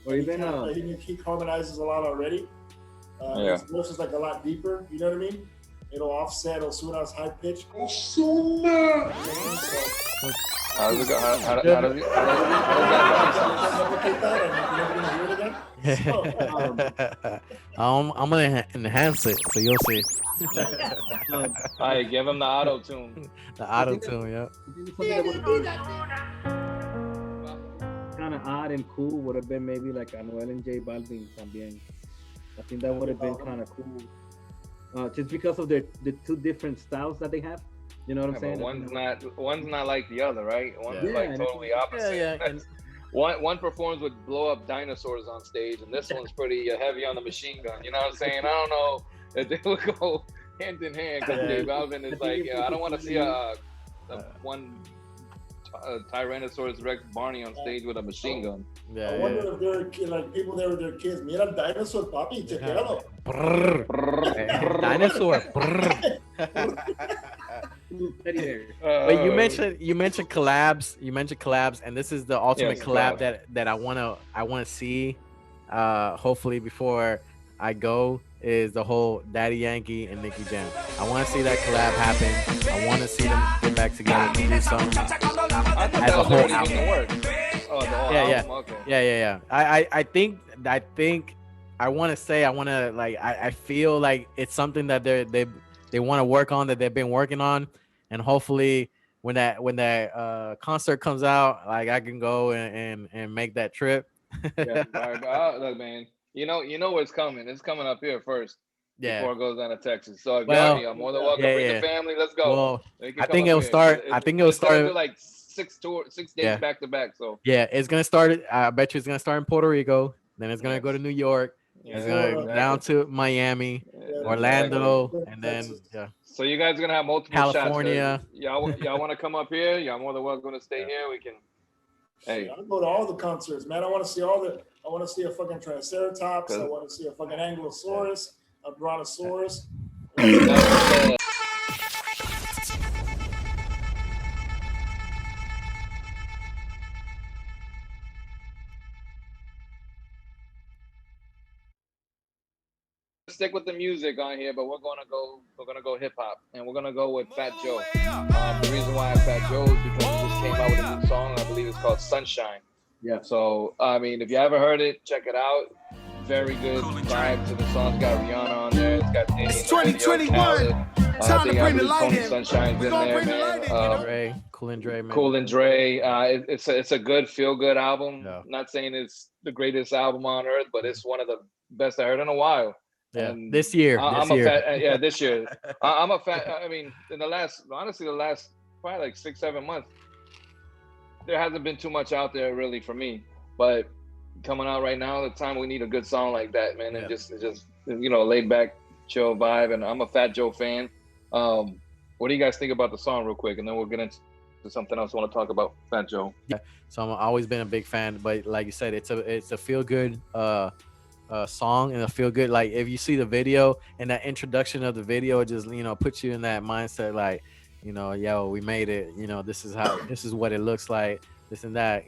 or even he harmonizes a lot already. His voice is like a lot deeper. You know what I mean? It'll offset Ozuna's high pitch. Ozuna. How does it go? How does that I'm gonna enhance it so you'll see. All right, give him the auto tune. The auto tune, yeah. Kind of odd and cool would have been maybe like Anuel and J Balvin también. I think that would have been kind of cool. Just because of the two different styles that they have. You know what I'm saying? One's not like the other, right? One's like totally opposite. Yeah. One performs with blow up dinosaurs on stage, and this one's pretty heavy on the machine gun. You know what I'm saying? I don't know if they will go hand in hand because J Balvin is like, I don't want to see a Tyrannosaurus Rex Barney on stage with a machine gun. I wonder if they're like people there with their kids. Mira el dinosaur, papi, chequealo. Dinosaur. But you mentioned collabs, and this is the ultimate collab that I wanna see. Hopefully before I go is the whole Daddy Yankee and Nicky Jam. I want to see that collab happen. I want to see them get back together to do something as a whole album. Yeah. I think I feel like it's something that they want to work on, that they've been working on, and hopefully when that concert comes out, like I can go and make that trip. Yeah, look, man. You know what's coming. It's coming up here first. Yeah. Before it goes down to Texas. So I'm more than welcome. Bring the family. Let's go. Well, I think it'll start. Do like 6 days back to back. So yeah, it's gonna start. I bet you it's gonna start in Puerto Rico. Then it's gonna go to New York. It's gonna down to Miami, Orlando, and then So you guys are gonna have multiple California. shots. Y'all want to come up here? Y'all more than welcome to stay here. We can. Hey, I go to all the concerts, man. I want to see all the. I want to see a fucking Triceratops. I want to see a fucking Ankylosaurus, a Brontosaurus. Stick with the music on here, but we're gonna go hip hop, and we're gonna go with Fat Joe. The reason why Fat Joe is because he just came out with a new song. I believe it's called Sunshine. Yeah. So I mean, if you haven't heard it, check it out. Very good vibe to the song. It's got Rihanna on there. It's got Diddy. It's 2021. Time to bring the light in. Sunshine's in there, man. Cool and Dre, man. Cool and Dre. It's a good feel good album. Yeah. Not saying it's the greatest album on earth, but it's one of the best I heard in a while. Yeah, and this year. This year. I'm a fan. I mean, in the last probably like 6-7 months, there hasn't been too much out there really for me. But coming out right now, the time we need a good song like that, man, and just laid back, chill vibe. And I'm a Fat Joe fan. What do you guys think about the song, real quick, and then we'll get into something else I want to talk about Fat Joe. Yeah, so I've always been a big fan, but like you said, it's a feel good song and a feel good. Like if you see the video and that introduction of the video, it just puts you in that mindset, like yo, we made it. This is what it looks like. This and that.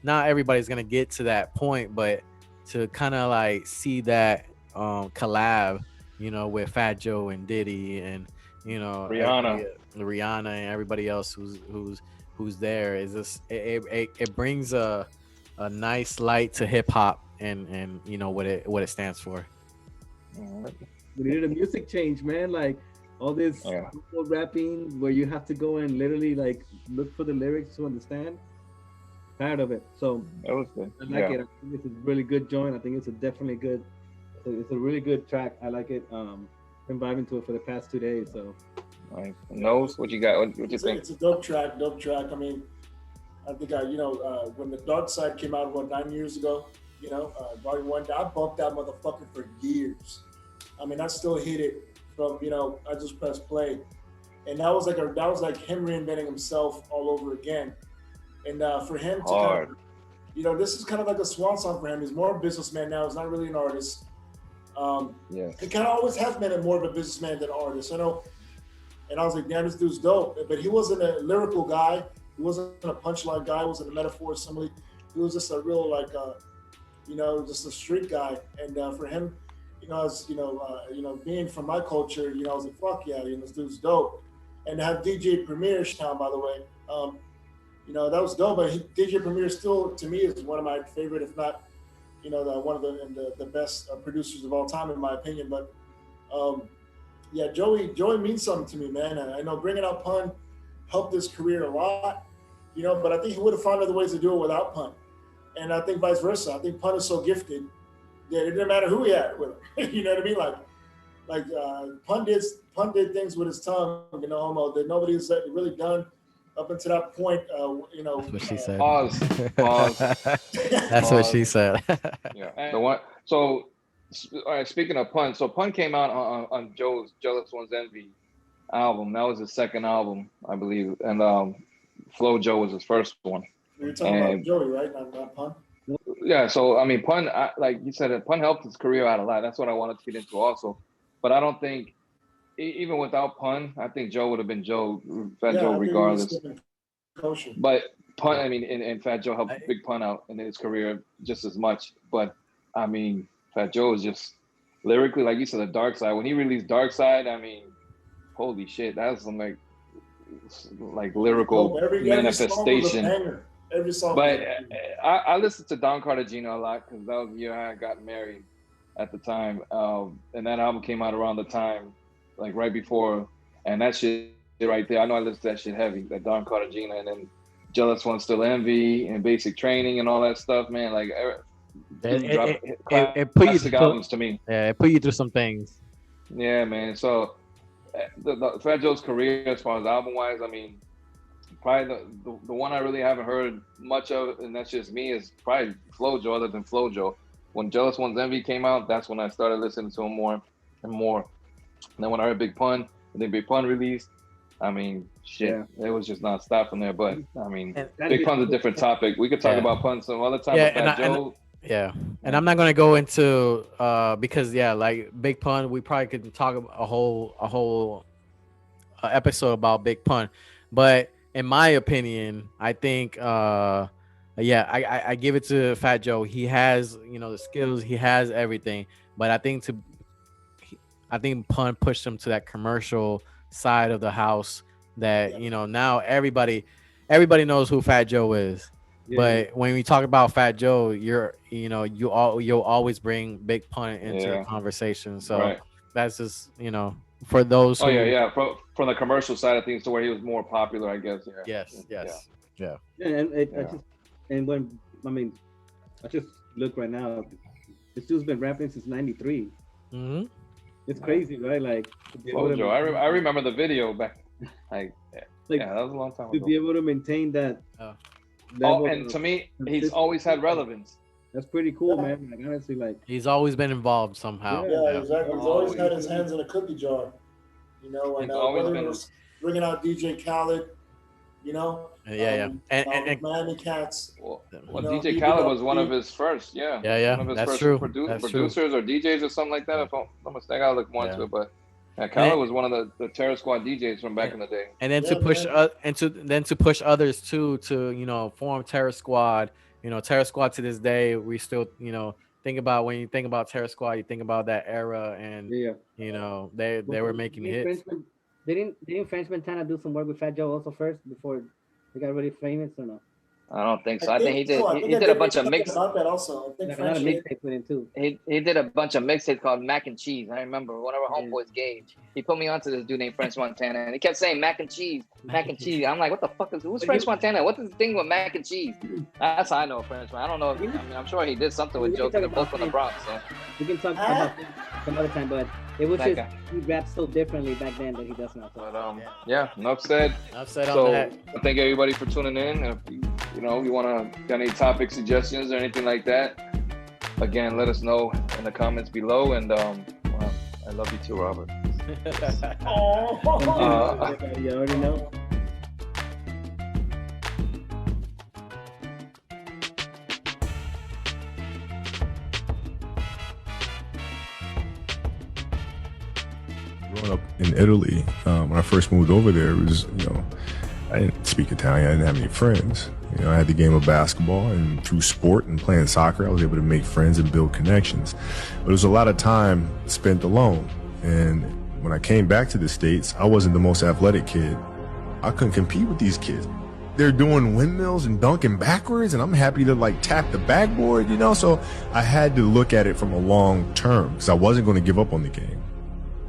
Not everybody's gonna get to that point, but to kind of like see that collab, with Fat Joe and Diddy and Rihanna and everybody else who's there, is this it brings a nice light to hip hop and what it stands for. We needed a music change, man. Like all this rapping where you have to go and literally like look for the lyrics to understand. Tired of it. So that was good. I like it. I think it's a really good joint. I think it's it's a really good track. I like it. Been vibing to it for the past 2 days. So nice. Nose, what you got? What you think? It's a dope track. I mean, I think when the Dark Side came out about 9 years ago, Volume 1, I bumped that motherfucker for years. I mean, I still hit it from, I just pressed play. And that was like him reinventing himself all over again. And for him to kind of, this is kind of like a swan song for him. He's more a businessman now. He's not really an artist. He kind of always has been more of a businessman than an artist. I know. And I was like, damn, this dude's dope. But he wasn't a lyrical guy. He wasn't a punchline guy. He wasn't a metaphor assembly. He was just a real just a street guy. And for him, being from my culture, I was like, fuck yeah, this dude's dope. And to have DJ Premier Town, by the way, that was dope. But DJ Premier still, to me, is one of my favorite, if not, one of the best producers of all time, in my opinion. But Joey means something to me, man. I know bringing out Pun helped his career a lot, but I think he would have found other ways to do it without Pun. And I think vice versa. I think Pun is so gifted that it didn't matter who he had with him. You know what I mean? Like Pun did things with his tongue, that nobody has really done up until that point. That's what she said. Pause. That's what she said. Yeah. The one. So, all right. Speaking of Pun, so Pun came out on Joe's Jealous One's Envy album. That was his second album, I believe, and Flo Joe was his first one. You're talking about Joey, right? Not Pun. Yeah. So I mean, Pun, like you said, Pun helped his career out a lot. That's what I wanted to get into also. But I don't think, even without Pun, I think Joe would have been Fat Joe regardless. But Pun, I mean, and Fat Joe helped Big Pun out in his career just as much. But I mean, Fat Joe is just lyrically, like you said, the Dark Side. When he released Dark Side, I mean, holy shit, that was some like lyrical manifestation. Every song. But I listened to Don Cartagena a lot because that was the year I got married at the time, and that album came out around the time, like right before, and that shit right there, I know I listened to that shit heavy, that Don Cartagena, and then Jealous One Still Envy and Basic Training and all that stuff, man. Like it put you through albums to me. Yeah, it put you through some things. Yeah, man. So the Fat Joe's career, as far as album wise, I mean, probably the one I really haven't heard much of, and that's just me, is probably FloJo, other than FloJo. When Jealous One's Envy came out, that's when I started listening to him more and more. And then when I heard Big Pun, and then Big Pun released, I mean, shit, it was just nonstop from there. But I mean, Big Pun's a different topic. We could talk about Pun some other time. And I'm not gonna go into because like Big Pun, we probably could talk a whole episode about Big Pun, but in my opinion, I think I give it to Fat Joe. He has the skills, he has everything, but I think Pun pushed him to that commercial side of the house that now everybody knows who Fat Joe is. But when we talk about Fat Joe, you'll always bring Big Pun into the conversation. So that's just for those who, from the commercial side of things to where he was more popular, I guess. I just look right now, this dude's been rapping since '93. Mm-hmm. It's crazy, right? Like, FloJo, I remember the video back, that was a long time ago. To be able to maintain that. And to me, he's always had relevance. That's pretty cool, man. Like, honestly, he's always been involved somehow. Yeah, exactly. He's always had his hands in a cookie jar, and whether it was bringing out DJ Khaled, and Miami Cats. Well, DJ Khaled was one of his first, one of his that's first true. Producers or DJs or something like that. If I'm not mistaken, I gotta look more into it, but. Khaled was one of the Terror Squad DJs from back in the day, and then to push others too to form Terror Squad. Terror Squad to this day, we still think about, when you think about Terror Squad, you think about that era, and they were making hits. Didn't French Montana do some work with Fat Joe also first before they got really famous or no? I don't think so. I think he did. He did a bunch of mix. About that also. I think a lot of mixtapes went in too. He did a bunch of mixtapes called Mac and Cheese. I remember one of our homeboys, Gage. He put me onto this dude named French Montana, and he kept saying Mac and Cheese, Mac and Cheese. I'm like, what the fuck who's French Montana? What's this thing with Mac and Cheese? That's how I know French. I don't know. I'm sure he did something with Joe. They're both from the Bronx. So we can talk about some other time, but it was just he raps so differently back then than he does now. But enough said. Enough said on that. I thank everybody for tuning in. If you want to got any topic suggestions or anything like that, again, let us know in the comments below. And I love you too, Robert. You already know. Growing up in Italy, when I first moved over there, it was, I didn't speak Italian. I didn't have any friends. I had the game of basketball, and through sport and playing soccer, I was able to make friends and build connections. But it was a lot of time spent alone. And when I came back to the States, I wasn't the most athletic kid. I couldn't compete with these kids. They're doing windmills and dunking backwards, and I'm happy to tap the backboard, So I had to look at it from a long term, because I wasn't going to give up on the game.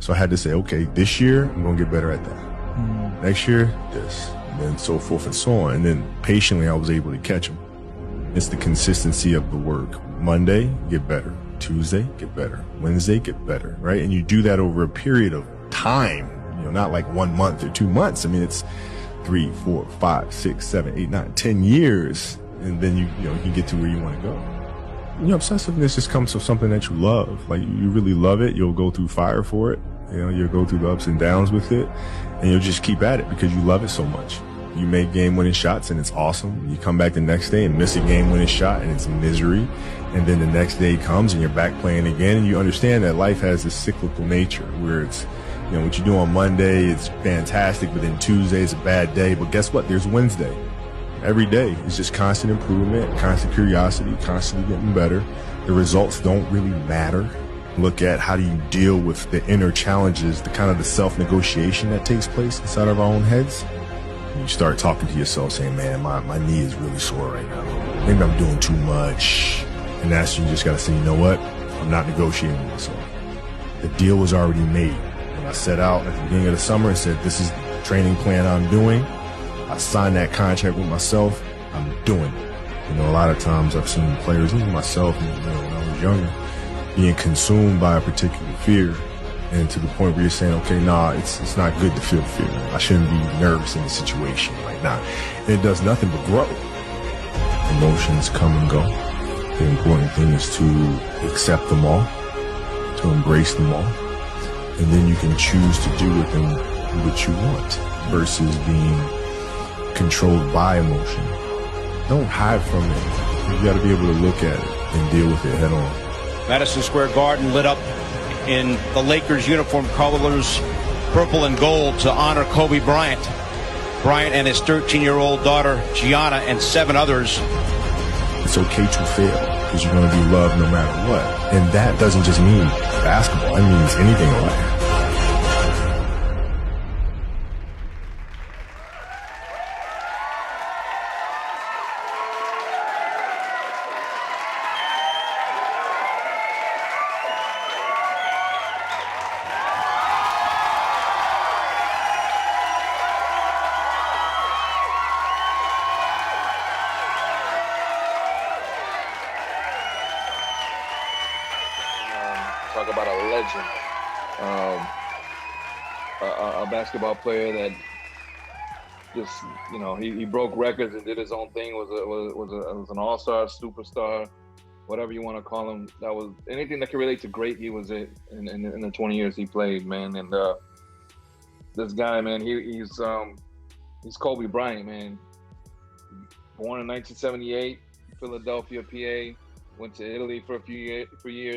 So I had to say, okay, this year I'm going to get better at that. Next year, this. And then so forth and so on. And then patiently I was able to catch them. It's the consistency of the work. Monday, get better. Tuesday, get better. Wednesday, get better, right? And you do that over a period of time, not like 1 month or 2 months. I mean, it's 3, 4, 5, 6, 7, 8, 9, 10 years. And then you get to where you want to go. Obsessiveness just comes from something that you love. Like, you really love it. You'll go through fire for it. You'll go through the ups and downs with it, and you'll just keep at it because you love it so much. You make game-winning shots, and it's awesome. You come back the next day and miss a game-winning shot, and it's misery. And then the next day comes, and you're back playing again, and you understand that life has this cyclical nature where it's, what you do on Monday, it's fantastic, but then Tuesday is a bad day. But guess what? There's Wednesday. Every day is just constant improvement, constant curiosity, constantly getting better. The results don't really matter. Look at how do you deal with the inner challenges, the kind of the self-negotiation that takes place inside of our own heads. You start talking to yourself saying, man, my knee is really sore right now. Maybe I'm doing too much. And that's, you just got to say, you know what? I'm not negotiating with myself. The deal was already made. When I set out at the beginning of the summer and said, this is the training plan I'm doing, I signed that contract with myself. I'm doing it. A lot of times I've seen players, even myself, when I was younger, being consumed by a particular fear, and to the point where you're saying, okay, nah, it's not good to feel fear. I shouldn't be nervous in the situation. Like, nah, and it does nothing but grow. Emotions come and go. The important thing is to accept them all, to embrace them all, and then you can choose to do with them what you want versus being controlled by emotion. Don't hide from it. You got to be able to look at it and deal with it head on. Madison Square Garden lit up in the Lakers uniform colors, purple and gold, to honor Kobe Bryant. Bryant and his 13-year-old daughter, Gianna, and 7 others. It's okay to fail because you're going to be loved no matter what. And that doesn't just mean basketball. It means anything in life. Talk about a legend, a basketball player that just, you know, he broke records and did his own thing. Was an all-star, superstar, whatever you want to call him. That was anything that could relate to great. He was it in the 20 years he played, man. And this guy, man, he's Kobe Bryant, man. Born in 1978, Philadelphia, PA. Went to Italy for years,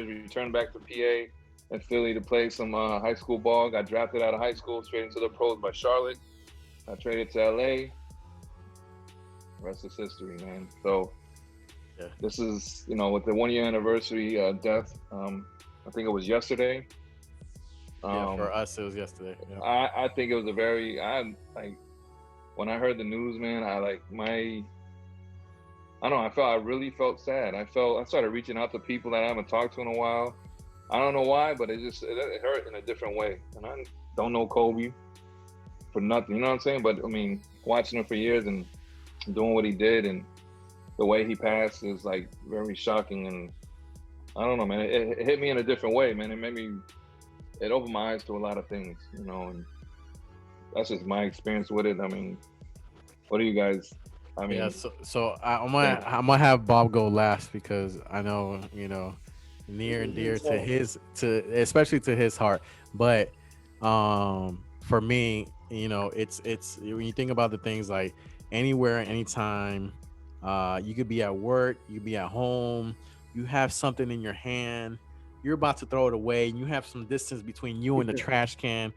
returned back to PA and Philly to play some high school ball. Got drafted out of high school, straight into the pros by Charlotte. Got traded to LA. The rest is history, man. So yeah. This is, you know, with the 1-year anniversary death, I think it was yesterday. Yeah, for us, it was yesterday. Yeah. I think it was when I heard the news, man, I really felt sad. I started reaching out to people that I haven't talked to in a while. I don't know why, but it hurt in a different way. And I don't know Kobe for nothing, you know what I'm saying? But I mean, watching him for years and doing what he did and the way he passed is like very shocking. And I don't know, man, it hit me in a different way, man. It opened my eyes to a lot of things, you know, and that's just my experience with it. I mean, what do you guys? I mean, yeah, so I'm gonna have Bob go last because I know, you know, near and dear to especially to his heart. But for me, you know, it's when you think about the things like anywhere, anytime, you could be at work, you could be at home, you have something in your hand, you're about to throw it away, and you have some distance between you and the trash can,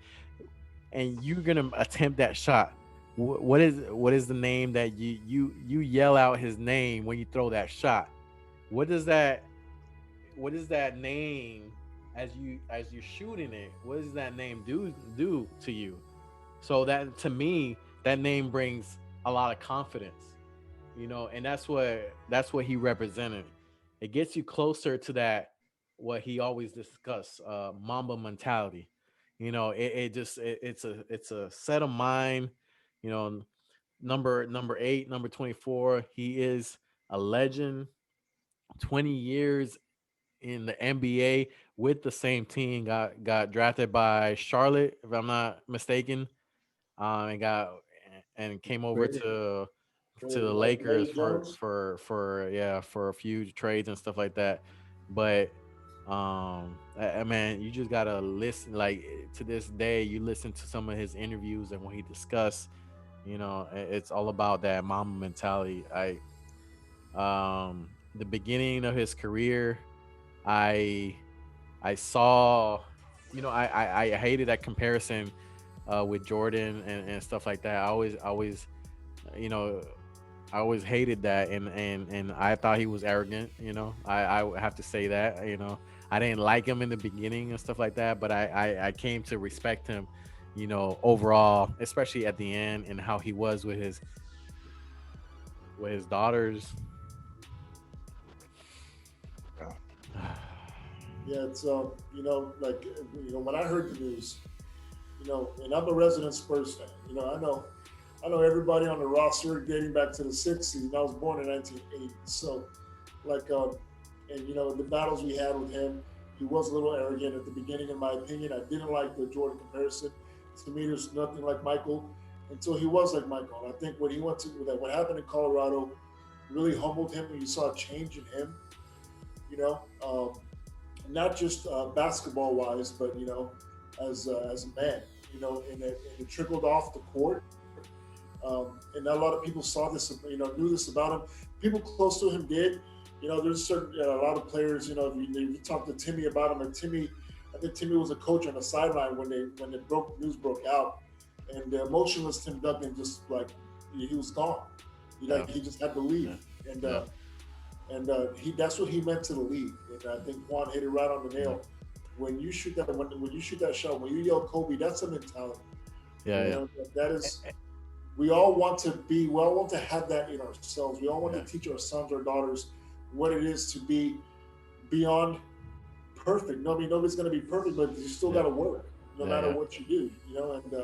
and you're gonna attempt that shot. What is the name that you yell out his name when you throw that shot? What is that name as you're shooting it? What does that name do to you? So that, to me, that name brings a lot of confidence, you know, and that's what he represented. It gets you closer to that, what he always discussed, Mamba mentality. You know, it's a set of mind. You know, number 8, number 24, he is a legend. 20 years in the NBA with the same team. Got drafted by Charlotte, if I'm not mistaken, and came over to the Lakers for a few trades and stuff like that. But man, you just gotta listen. Like, to this day, you listen to some of his interviews and when he discussed, you know, it's all about that Mamba mentality. The beginning of his career, I saw, you know, I hated that comparison with Jordan and stuff like that. I always, you know, I always hated that, and I thought he was arrogant. You know, I have to say that. You know, I didn't like him in the beginning and stuff like that, but I came to respect him, you know, overall, especially at the end, and how he was with his daughters. Yeah, it's you know, like, you know, when I heard the news, you know, and I'm a resident Spurs fan. You know, I know everybody on the roster dating back to the 60s, and I was born in 1980. So, like, and you know, the battles we had with him, He was a little arrogant at the beginning, in my opinion. I didn't like the Jordan comparison. To me, there's nothing like Michael until he was like Michael. And I think when he went to what happened in Colorado really humbled him, and you saw a change in him. You know, not just basketball wise, but as a man. And it trickled off the court. And a lot of people saw this, knew this about him. People close to him did. There's certain a lot of players. If you talk to Timmy about him, and I think Timmy was a coach on the sideline when the news broke out, and the emotionless Tim Duncan just like he was gone. He just had to leave, and that's what he meant to the league. And I think Juan hit it right on the nail. When you shoot that, when you shoot that shot, when you yell Kobe, that's a mentality. That is. We all want to have that in ourselves. We all want to teach our sons or daughters what it is to be beyond perfect. Nobody's going to be perfect, but you still got to work no matter what you do. And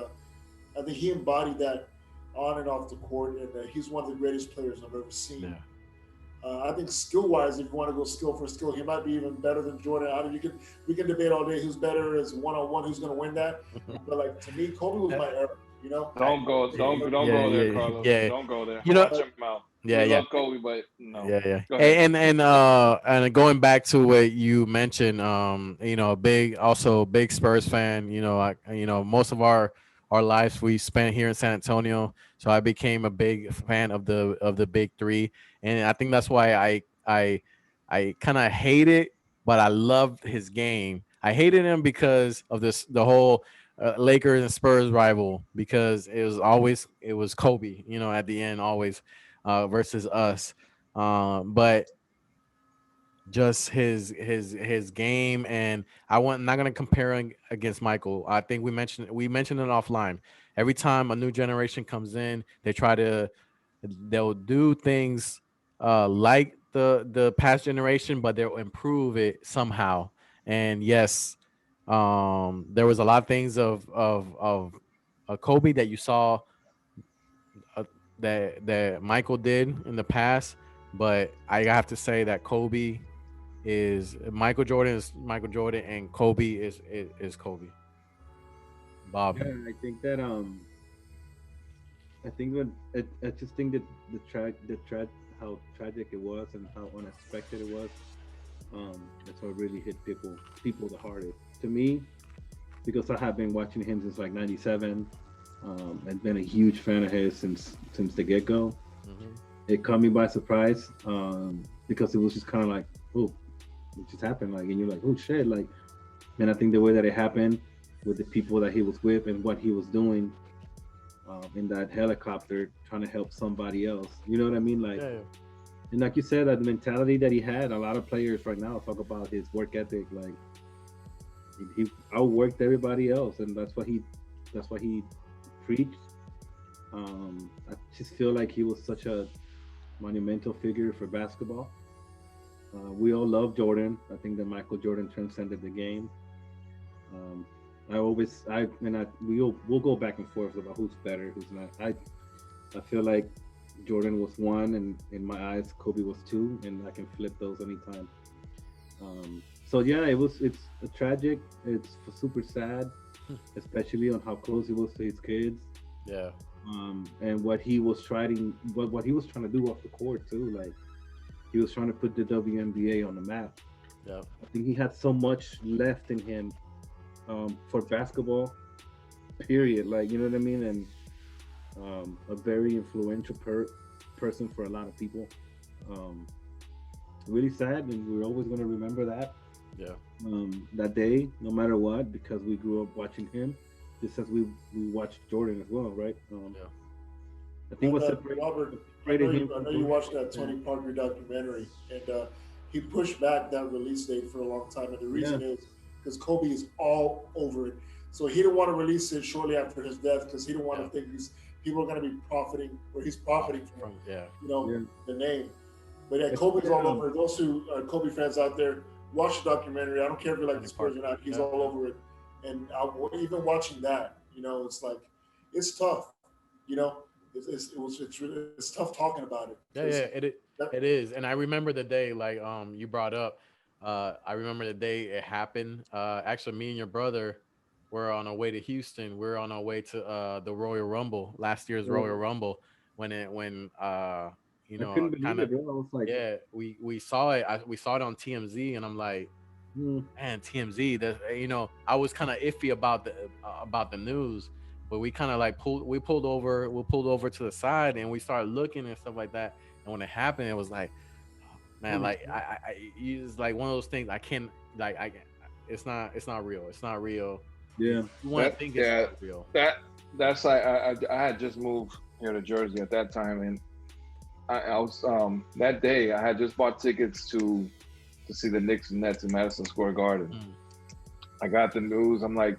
I think he embodied that on and off the court, and he's one of the greatest players I've ever seen. Yeah. I think skill-wise, if you want to go skill for skill, he might be even better than Jordan. We can debate all day who's better as one-on-one, who's going to win that. But like to me, Kobe was my era. Don't go there, Carlos. Yeah. Don't go there. Watch your mouth. Yeah, love Kobe, but no. Yeah. And going back to what you mentioned, big Spurs fan. Most of our lives we spent here in San Antonio, so I became a big fan of the big three, and I think that's why I kind of hate it, but I loved his game. I hated him because of the whole Lakers and Spurs rival, because it was Kobe, at the end always versus us. But just his game, and not gonna compare him against Michael. I think we mentioned it offline. Every time a new generation comes in, they'll do things like the past generation, but they'll improve it somehow. And yes, there was a lot of things of Kobe that you saw that Michael did in the past, but I have to say that Michael Jordan is Michael Jordan, and Kobe is Kobe. Bob. Yeah, I think that I just think that how tragic it was and how unexpected it was. That's what really hit people the hardest. To me, because I have been watching him since like '97, and been a huge fan of his since the get-go. Mm-hmm. It caught me by surprise, because it was just kind of like, oh, it just happened, like, and you're like, oh shit, like, and I think the way that it happened with the people that he was with and what he was doing in that helicopter trying to help somebody else, you know what I mean, like. Yeah. And like you said, that the mentality that he had, a lot of players right now talk about his work ethic. Like he outworked everybody else, and that's what he preached. I just feel like he was such a monumental figure for basketball. We all love Jordan. I think that Michael Jordan transcended the game. We'll go back and forth about who's better, who's not. I feel like Jordan was one, and in my eyes, Kobe was two, and I can flip those anytime. So yeah, it's tragic. It's super sad, especially on how close he was to his kids. Yeah. And what he was trying to do off the court too. Like he was trying to put the WNBA on the map. Yeah. I think he had so much left in him for basketball. Period. Like, you know what I mean? And a very influential person for a lot of people. Really sad, and we're always going to remember that. Yeah. That day, no matter what, because we grew up watching him, just as we watched Jordan as well, right? Yeah. I think Robert, I know you watched that Tony Parker documentary, and he pushed back that release date for a long time, and the reason is because Kobe is all over it. So he didn't want to release it shortly after his death because he didn't want to think people are going to be profiting, or he's profiting from the name. But yeah, Kobe's all over it. Those who are Kobe fans out there, watch the documentary. I don't care if you like the Spurs or not. He's all over it. And even watching that, it's like, it's tough. It's tough talking about it. Yeah, it is. And I remember the day, like you brought up, I remember the day it happened. Actually, me and your brother were on our way to Houston. We're on our way to the Royal Rumble, last year's Royal Rumble, when you I know, couldn't believe kind it, of, bro. I was like, yeah, we saw it. We saw it on TMZ, and I'm like, mm, man, TMZ. That, I was kind of iffy about the news, but we kind of like pulled over to the side, and we started looking and stuff like that. And when it happened, it was like, man, holy like shit. it's like one of those things I can't, like, it's not real. It's not real. Yeah. You want to That think it's yeah, not real. that's like I had just moved here to Jersey at that time, and I was that day I had just bought tickets to see the Knicks and Nets in Madison Square Garden. I got the news. I'm like,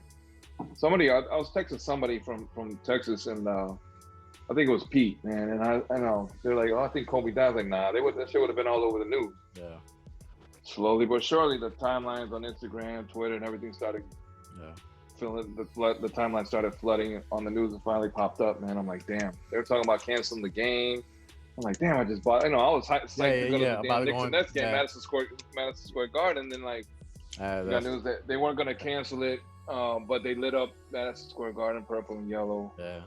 somebody. I was texting somebody from Texas, and I think it was Pete, man. And I know they're like, oh, I think Kobe died. I was like, nah, that shit would have been all over the news. Yeah. Slowly but surely, the timelines on Instagram, Twitter, and everything started filling. The timeline started flooding on the news, and finally popped up. Man, I'm like, damn. They were talking about canceling the game. I'm like, damn, I just bought. I was psyched to go to the damn Knicks and Nets game, Madison Square Garden. And then like, got news that they weren't gonna cancel it, but they lit up Madison Square Garden purple and yellow. Yeah.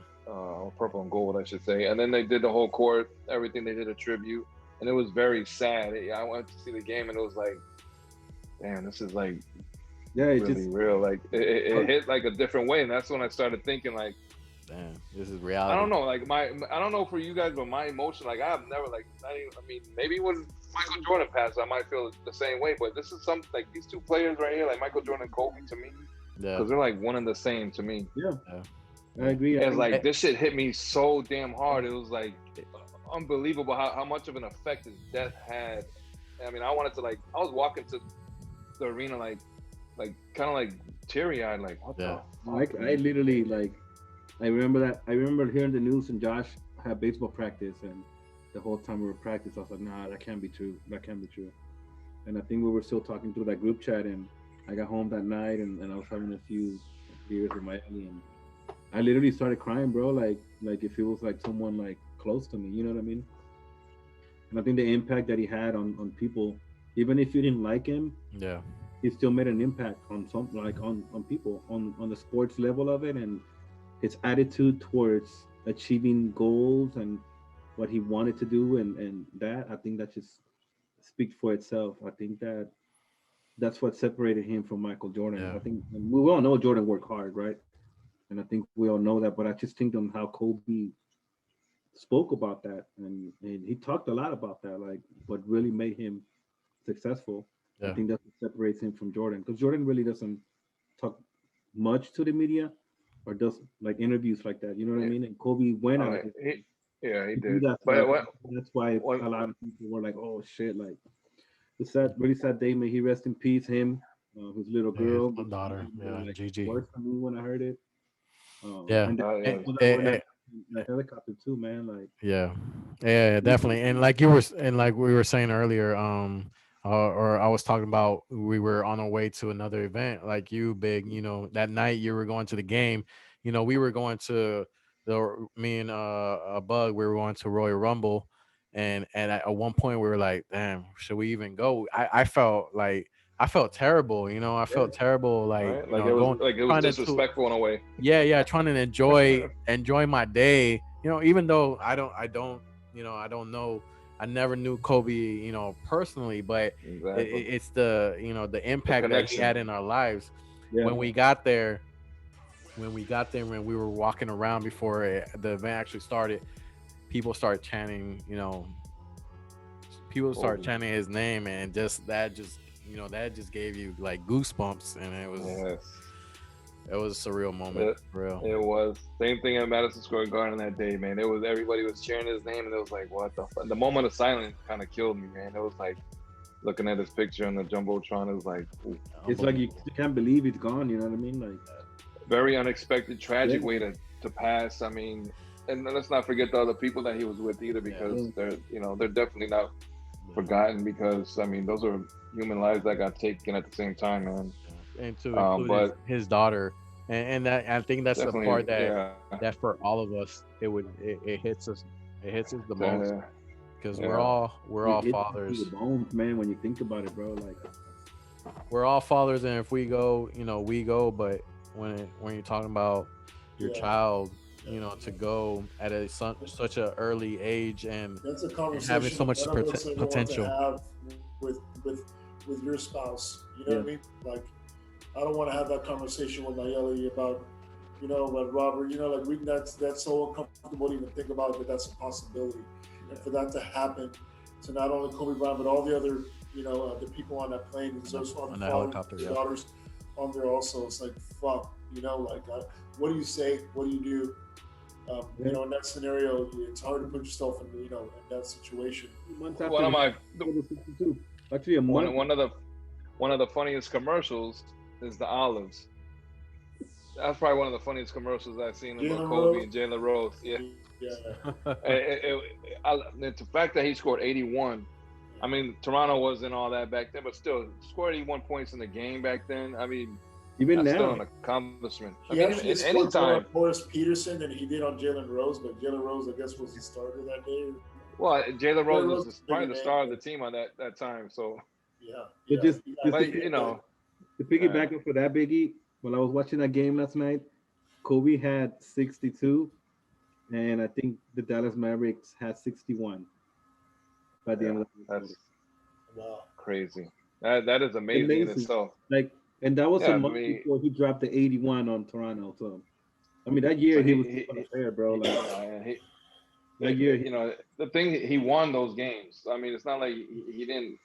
Purple and gold, I should say. And then they did the whole court, everything. They did a tribute, and it was very sad. I went to see the game, and it was like, damn, this is like really real. Like it hit like a different way, and that's when I started thinking like, damn, this is reality. I don't know, like I don't know for you guys, but my emotion, like I've never like, I mean, maybe when Michael Jordan passed, I might feel the same way, but this is something like these two players right here, like Michael Jordan and Kobe, to me, because they're like one and the same to me. Yeah. I agree. It's like this shit hit me so damn hard. It was like unbelievable how much of an effect his death had. I mean, I wanted to like, I was walking to the arena like kind of like teary eyed, like what the fuck? I literally like, I remember hearing the news, and Josh had baseball practice, and the whole time we were practice, I was like, nah, that can't be true. That can't be true. And I think we were still talking through that group chat, and I got home that night, and I was having a few beers with Miami, and I literally started crying, bro. Like if it was like someone like close to me, you know what I mean? And I think the impact that he had on people, even if you didn't like him, he still made an impact on some, like on people, on the sports level of it, and his attitude towards achieving goals and what he wanted to do, and that, I think that just speaks for itself. I think that's what separated him from Michael Jordan. I think, and we all know Jordan worked hard, right? And I think we all know that, but I just think on how Kobe spoke about that, and he talked a lot about that, like what really made him successful. I think that's what separates him from Jordan, because Jordan really doesn't talk much to the media or does like interviews like that. You know what I mean? And Kobe went out. He did. But that's why a lot of people were like, "Oh shit!" Like it's sad, really sad day. May he rest in peace. Him, his little girl, his daughter, like, Gigi. worse for me when I heard it. The helicopter too, man. Like definitely. And like we were saying earlier, or I was talking about, we were on our way to another event, like you, Big. That night you were going to the game. We were going to me and Bug. We were going to Royal Rumble, and at one point we were like, damn, should we even go? I felt terrible, I felt terrible, like, right? It was disrespectful in a way. Trying to enjoy my day, even though I don't know, I never knew Kobe, personally, but it's the the impact that he had in our lives. When we got there, when we were walking around before the event actually started, people started chanting, chanting his name, and that just gave you like goosebumps, and it was a surreal moment. For real. It was. Same thing at Madison Square Garden that day, man. It was, everybody was cheering his name, and it was like, what the fuck? The moment of silence kind of killed me, man. It was like looking at his picture on the Jumbotron. It was like, ooh. It's like you can't believe he's gone. You know what I mean? Like very unexpected, tragic way to pass. I mean, and let's not forget the other people that he was with either, because they're definitely not forgotten, because I mean, those are human lives that got taken at the same time, man. And to include his daughter, and that, I think that's the part that for all of us, it hits us the most, because we're all fathers. The bones, man, when you think about it, bro. Like we're all fathers, and if we go, we go. But when you're talking about your child, to go at such a early age and that's a conversation having so much that none of us ever want to potential. have with your spouse. You know what I mean? Like, I don't want to have that conversation with Nayeli about, about Robert. Like that's so uncomfortable to even think about that. That's a possibility, and for that to happen to not only Kobe Bryant but all the other, the people on that plane, there's also on the helicopter, daughters on there also. It's like fuck, what do you say? What do you do? In that scenario, it's hard to put yourself in, in that situation. One of my actually one of the funniest commercials is the olives. That's probably one of the funniest commercials I've seen about Kobe and Jalen Rose. Yeah. The fact that he scored 81. I mean, Toronto wasn't all that back then, but still scored 81 points in the game back then. I mean, even that's now, still an accomplishment. He actually scored more on Morris Peterson than he did on Jalen Rose, but Jalen Rose, I guess, was the starter that day. Well, Jalen Rose was probably the star of the team on that time. So just to piggyback up for that, Biggie. When I was watching that game last night, Kobe had 62, and I think the Dallas Mavericks had 61 by the end of the game. That's crazy. That is amazing in itself. Like, and that was a month before he dropped the 81 on Toronto. So, I mean, that year he was there, bro. Like, that year, the thing, he won those games. I mean, it's not like he didn't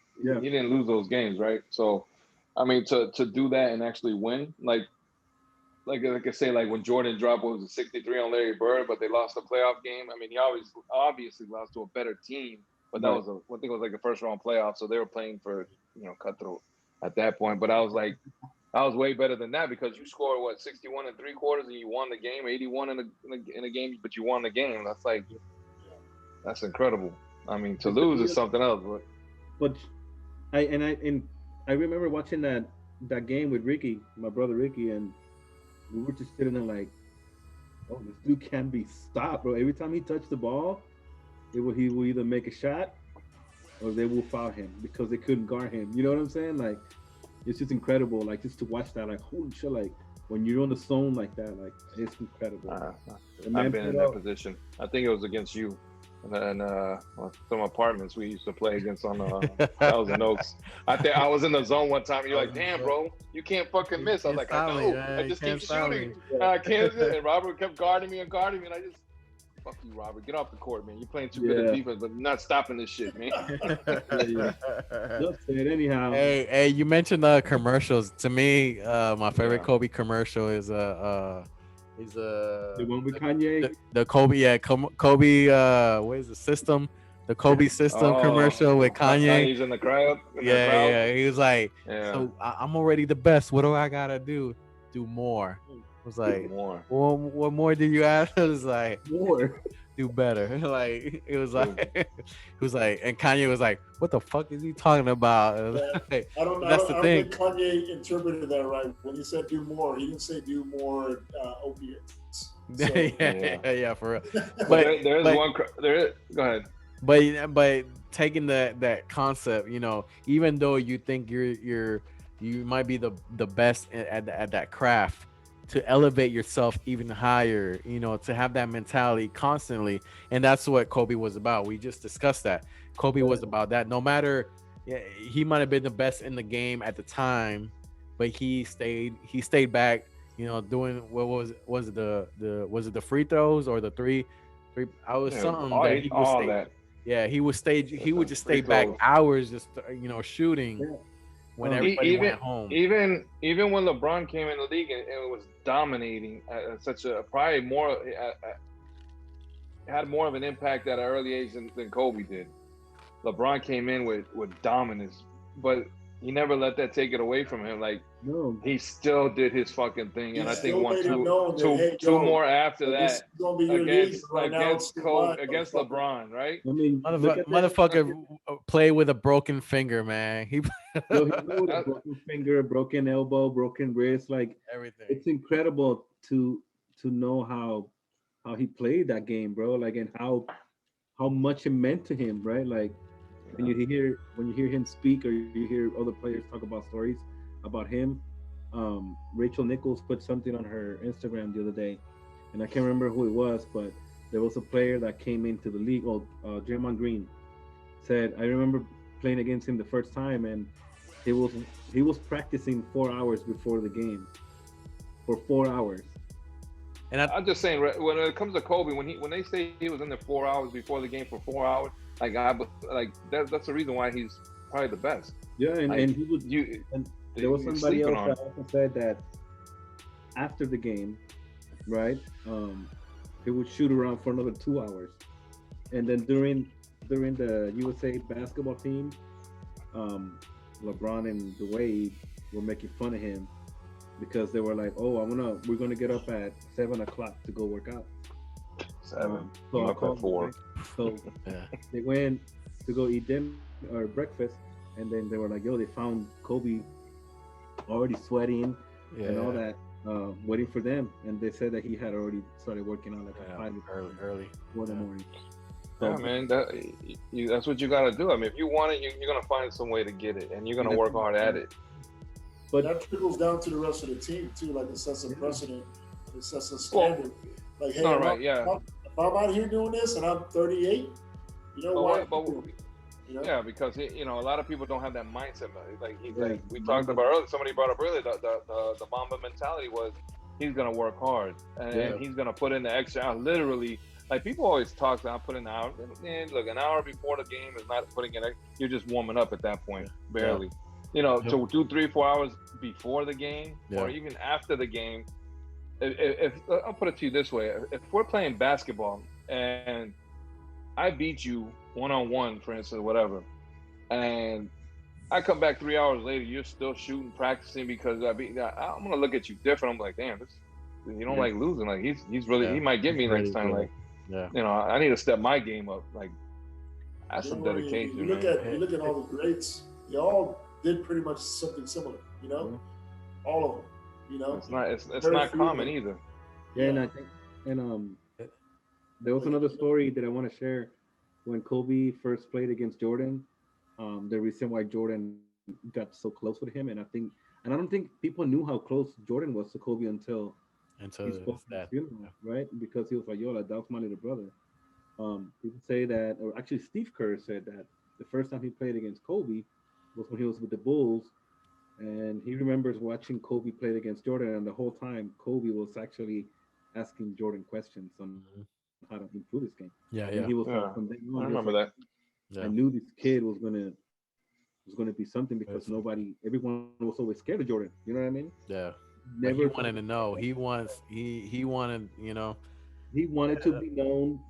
lose those games, right? So, I mean, to do that and actually win, like I say, like when Jordan dropped, what was it, 63 on Larry Bird, but they lost the playoff game. I mean, he obviously lost to a better team, but that was I think it was like a first round playoff, so they were playing for cutthroat at that point. But I was like, I was way better than that because you scored 61 and 3/4 and you won the game, 81 in a game, but you won the game. That's incredible. I mean, to lose is something else. But I remember watching that game with Ricky, my brother Ricky, and we were just sitting there like, oh, this dude can't be stopped, bro. Every time he touched the ball, he will either make a shot or they will foul him because they couldn't guard him. You know what I'm saying? Like, it's just incredible. Like, just to watch that, like, holy shit, like, when you're on the zone like that, like, it's incredible. I've been in that position. I think it was against you. And some apartments we used to play against on Thousand Oaks. I think I was in the zone one time and you're like, damn, bro, you can't fucking miss. I was like, I know. I just keep shooting. I can't. And Robert kept guarding me, and I just, fuck you, Robert. Get off the court, man. You're playing too good at defense, but you're not stopping this shit, man. Just say it anyhow. Hey, you mentioned the commercials. To me, my favorite Kobe commercial is the one with Kanye. The Kobe, Kobe. What is the system? The Kobe system commercial with Kanye. He's in the crowd. He was like, so I'm already the best. What do I gotta do? Do more. I was like, more. Well, what more did you ask? It was like, more. Do better. Like, it was like, and Kanye was like, what the fuck is he talking about? Like, I don't think Kanye interpreted that right. When he said do more, he didn't say do more opiates. So, yeah, for real. But go ahead. But taking that concept, even though you think you might be the best at that craft, to elevate yourself even higher, to have that mentality constantly. And that's what Kobe was about. We just discussed that. Kobe was about that. No matter, he might have been the best in the game at the time, but he stayed back, doing what was it the free throws or the three I was something that he would stay. That. Yeah, he would just stay back hours just shooting. When everybody went home, even when LeBron came in the league and was dominating at such a probably more had more of an impact at an early age than Kobe did. LeBron came in with dominance, but he never let that take it away from him. Like, no, he still did his fucking thing, and I think two more after that against LeBron, right? I mean, motherfucker play with a broken finger, man. He with a broken finger, broken elbow, broken wrist, like everything. It's incredible to know how he played that game, bro. Like, and how much it meant to him, right? Like, when you hear him speak or you hear other players talk about stories about him, Rachel Nichols put something on her Instagram the other day, and I can't remember who it was, but there was a player that came into the league. Draymond Green said, I remember playing against him the first time, and he was practicing 4 hours before the game, for 4 hours. And I'm just saying, when it comes to Kobe, when they say he was in there 4 hours before the game for 4 hours, that's the reason why he's probably the best. Yeah, and he would. And there was somebody else that also said that after the game, right? He would shoot around for another 2 hours, and then during the USA basketball team, LeBron and Dwayne were making fun of him because they were like, "Oh, we're gonna get up at 7 o'clock to go work out." 7. So up at 4. So they went to go eat dinner or breakfast, and then they were like, "Yo, they found Kobe already sweating and all that, waiting for them." And they said that he had already started working out at 5 early 4 in the morning. So, yeah, man, that's what you got to do. I mean, if you want it, you're gonna find some way to get it, and you're gonna work hard at it. But that trickles down to the rest of the team too, like it sets a precedent, it sets a standard. Like, hey, if I'm out here doing this and I'm 38, you know what? Yeah, because a lot of people don't have that mindset. Like we talked about earlier. Somebody brought up earlier the Mamba mentality was he's gonna work hard and he's gonna put in the extra hour. Literally, like people always talk about put in an hour. And look, an hour before the game is not putting in. You're just warming up at that point, barely. To do 3-4 hours before the game or even after the game. If I'll put it to you this way, if we're playing basketball and I beat you 1-on-1, for instance, whatever, and I come back 3 hours later, you're still shooting, practicing because I'm gonna look at you different. I'm like, damn, you don't like losing. Like he's really he might get me next time. Like, I need to step my game up. Like that's some dedication. You look at all the greats. They all did pretty much something similar. All of them. It's not common either. Yeah, and I think there was another story that I want to share. When Kobe first played against Jordan, the reason why Jordan got so close with him, and I don't think people knew how close Jordan was to Kobe until he spoke at his funeral, right? Because he was like, "Yo, that was my little brother." People say that, or actually Steve Kerr said that the first time he played against Kobe was when he was with the Bulls. And he remembers watching Kobe play against Jordan, and the whole time Kobe was actually asking Jordan questions on how to improve his game. And he was from then on, I remember that. I knew this kid was gonna be something because everyone was always scared of Jordan. You know what I mean? Yeah. He wanted to know. He wanted, He wanted to be known,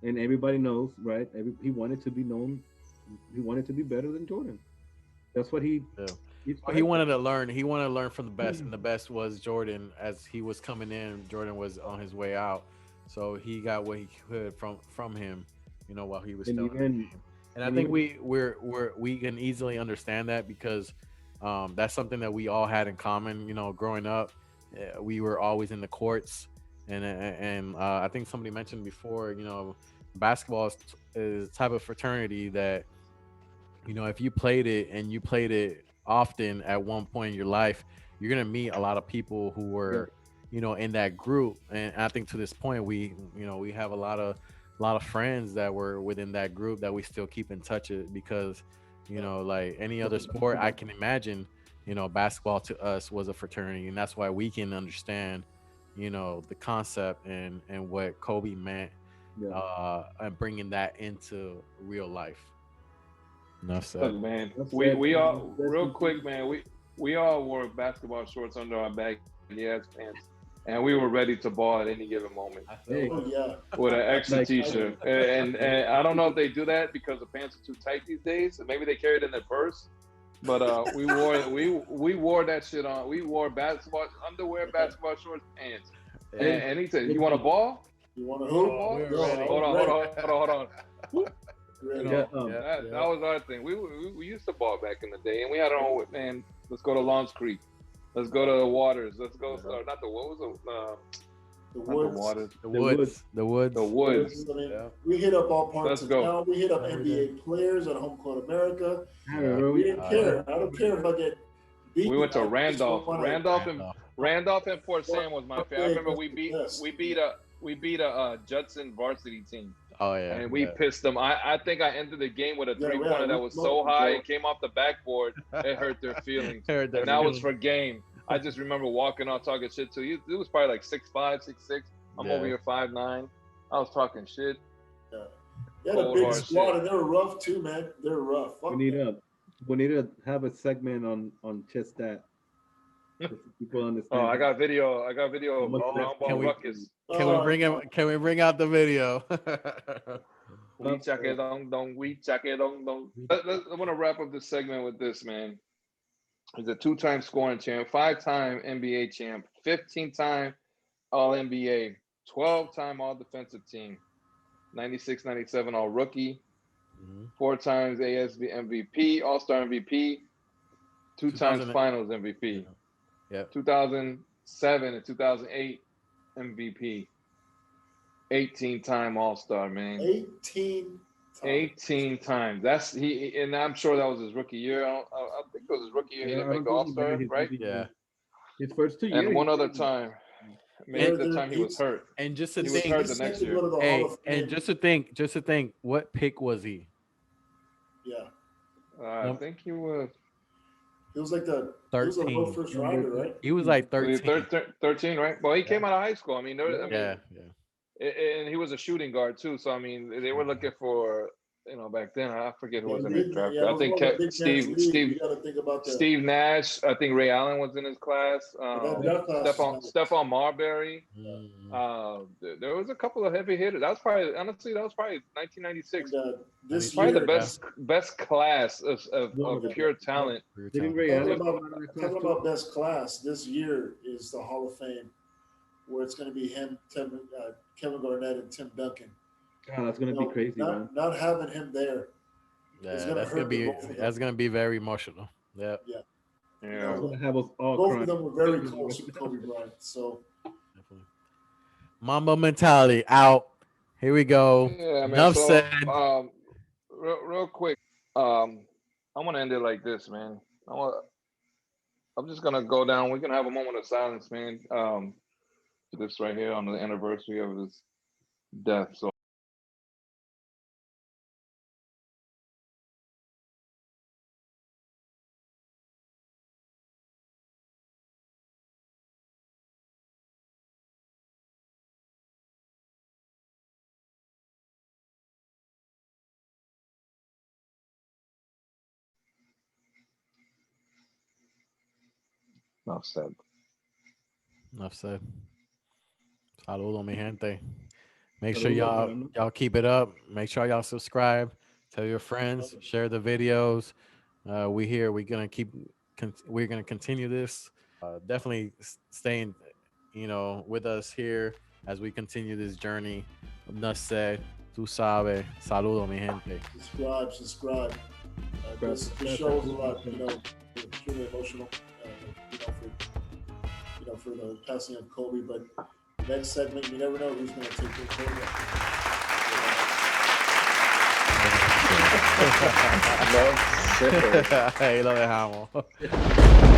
and everybody knows, right? He wanted to be known. He wanted to be better than Jordan. That's what he wanted to learn. He wanted to learn from the best, and the best was Jordan. As he was coming in, Jordan was on his way out, so he got what he could from him, while he was still in the game. And I think we can easily understand that because that's something that we all had in common. Growing up, we were always in the courts, and I think somebody mentioned before, basketball is a type of fraternity that. If you played it and you played it often at one point in your life, you're gonna meet a lot of people who were, in that group. And I think to this point, we have a lot of friends that were within that group that we still keep in touch with because, like any other sport, I can imagine, basketball to us was a fraternity, and that's why we can understand, the concept and what Kobe meant, and bringing that into real life. Look, man, we all real quick, man. We all wore basketball shorts under our baggy ass pants, and we were ready to ball at any given moment. With an extra t-shirt, and I don't know if they do that because the pants are too tight these days. Maybe they carry it in their purse, but we wore that shit on. We wore basketball underwear, basketball shorts, pants, and he said, "You want a ball? You want a hoop? Hold on." That was our thing. We used to ball back in the day, and we had our own. Man, let's go to Lawns Creek. Let's go to the Waters. Let's go. Not the what was the Not the Woods. Waters. The Woods. The Woods. The Woods. I mean, Yeah. we hit up all parts Let's of go. town. We hit up NBA players at Home Court America. Yeah. We didn't care. I don't care if I get beat. We went to I just Randolph. wanna- Randolph and Port Sam was my favorite. I remember we Yes. beat a Judson varsity team, Oh yeah. and we pissed them. I think I ended the game with a Yeah, 3-pointer we that was so smoked them, high bro. and came off the backboard. It hurt their feelings. Heard that And that was feeling. for game. I just remember walking out talking shit to you. It was probably like 6'5", 6'6". I'm over here 5'9". I was talking shit. They had a Cold big hard squad, shit. and they were rough too, man. They were rough. Fuck We them. need to have a segment on just that. Just so people understand. Oh, I got video of Can Brown Ball we- Ruckus. Can we bring him? Can we bring out the video? We check it on. We check it on. I want to wrap up this segment with this, man. He's a 2-time scoring champ, 5-time NBA champ, 15-time All NBA, 12-time All Defensive Team, 96, 97 All Rookie, 4 times ASB MVP, All Star MVP, 2 times 2008. Finals MVP, Yeah. 2007 and 2008 MVP, 18-time All Star, man. 18 times. That's he, and I'm sure that was his rookie year. I think it was his rookie year. He didn't make the All Star, right? Yeah. His first 2 years. And one other time, maybe the time he was hurt. And just to He was think, hurt the next year. hey, and just to think, what pick was he? Yeah. I think he was. He was like he was a low 13. first rounder, right? He was like He was 13. 13, right? Well, he came out of high school. I mean, Yeah. and he was a shooting guard too. So I mean, they were looking for, back then I forget who was in the draft. I think Steve Nash. I think Ray Allen was in his class. Stephon Marbury. There was a couple of heavy hitters. That was probably 1996. This Probably year, the best class of pure talent. Didn't Ray Allen talking about best class, this year is the Hall of Fame, where it's going to be him, Kevin Garnett, and Tim Duncan. God, that's gonna be crazy, man. Not having him there. Yeah, that's gonna be very emotional. Yeah. Yeah. Yeah. It's gonna have us all Both crying. of them were very close with Kobe Bryant. So Definitely. Mamba mentality out. Here we go. Yeah, man. Enough So, said. real quick, I want to end it like this, man. I'm just gonna go down. We're gonna have a moment of silence, man. This right here on the anniversary of his death. So. Enough said. Enough said. Saludo, mi gente. Make sure y'all keep it up. Make sure y'all subscribe. Tell your friends. Share the videos. We're gonna continue this. Definitely staying, with us here as we continue this journey. NuffSaidTuSabe. Saludo, mi gente. subscribe. This show is a lot, extremely emotional, for the passing of Kobe. But next segment, you never know who's going to take the Kobe. Love, Ahí lo dejamos.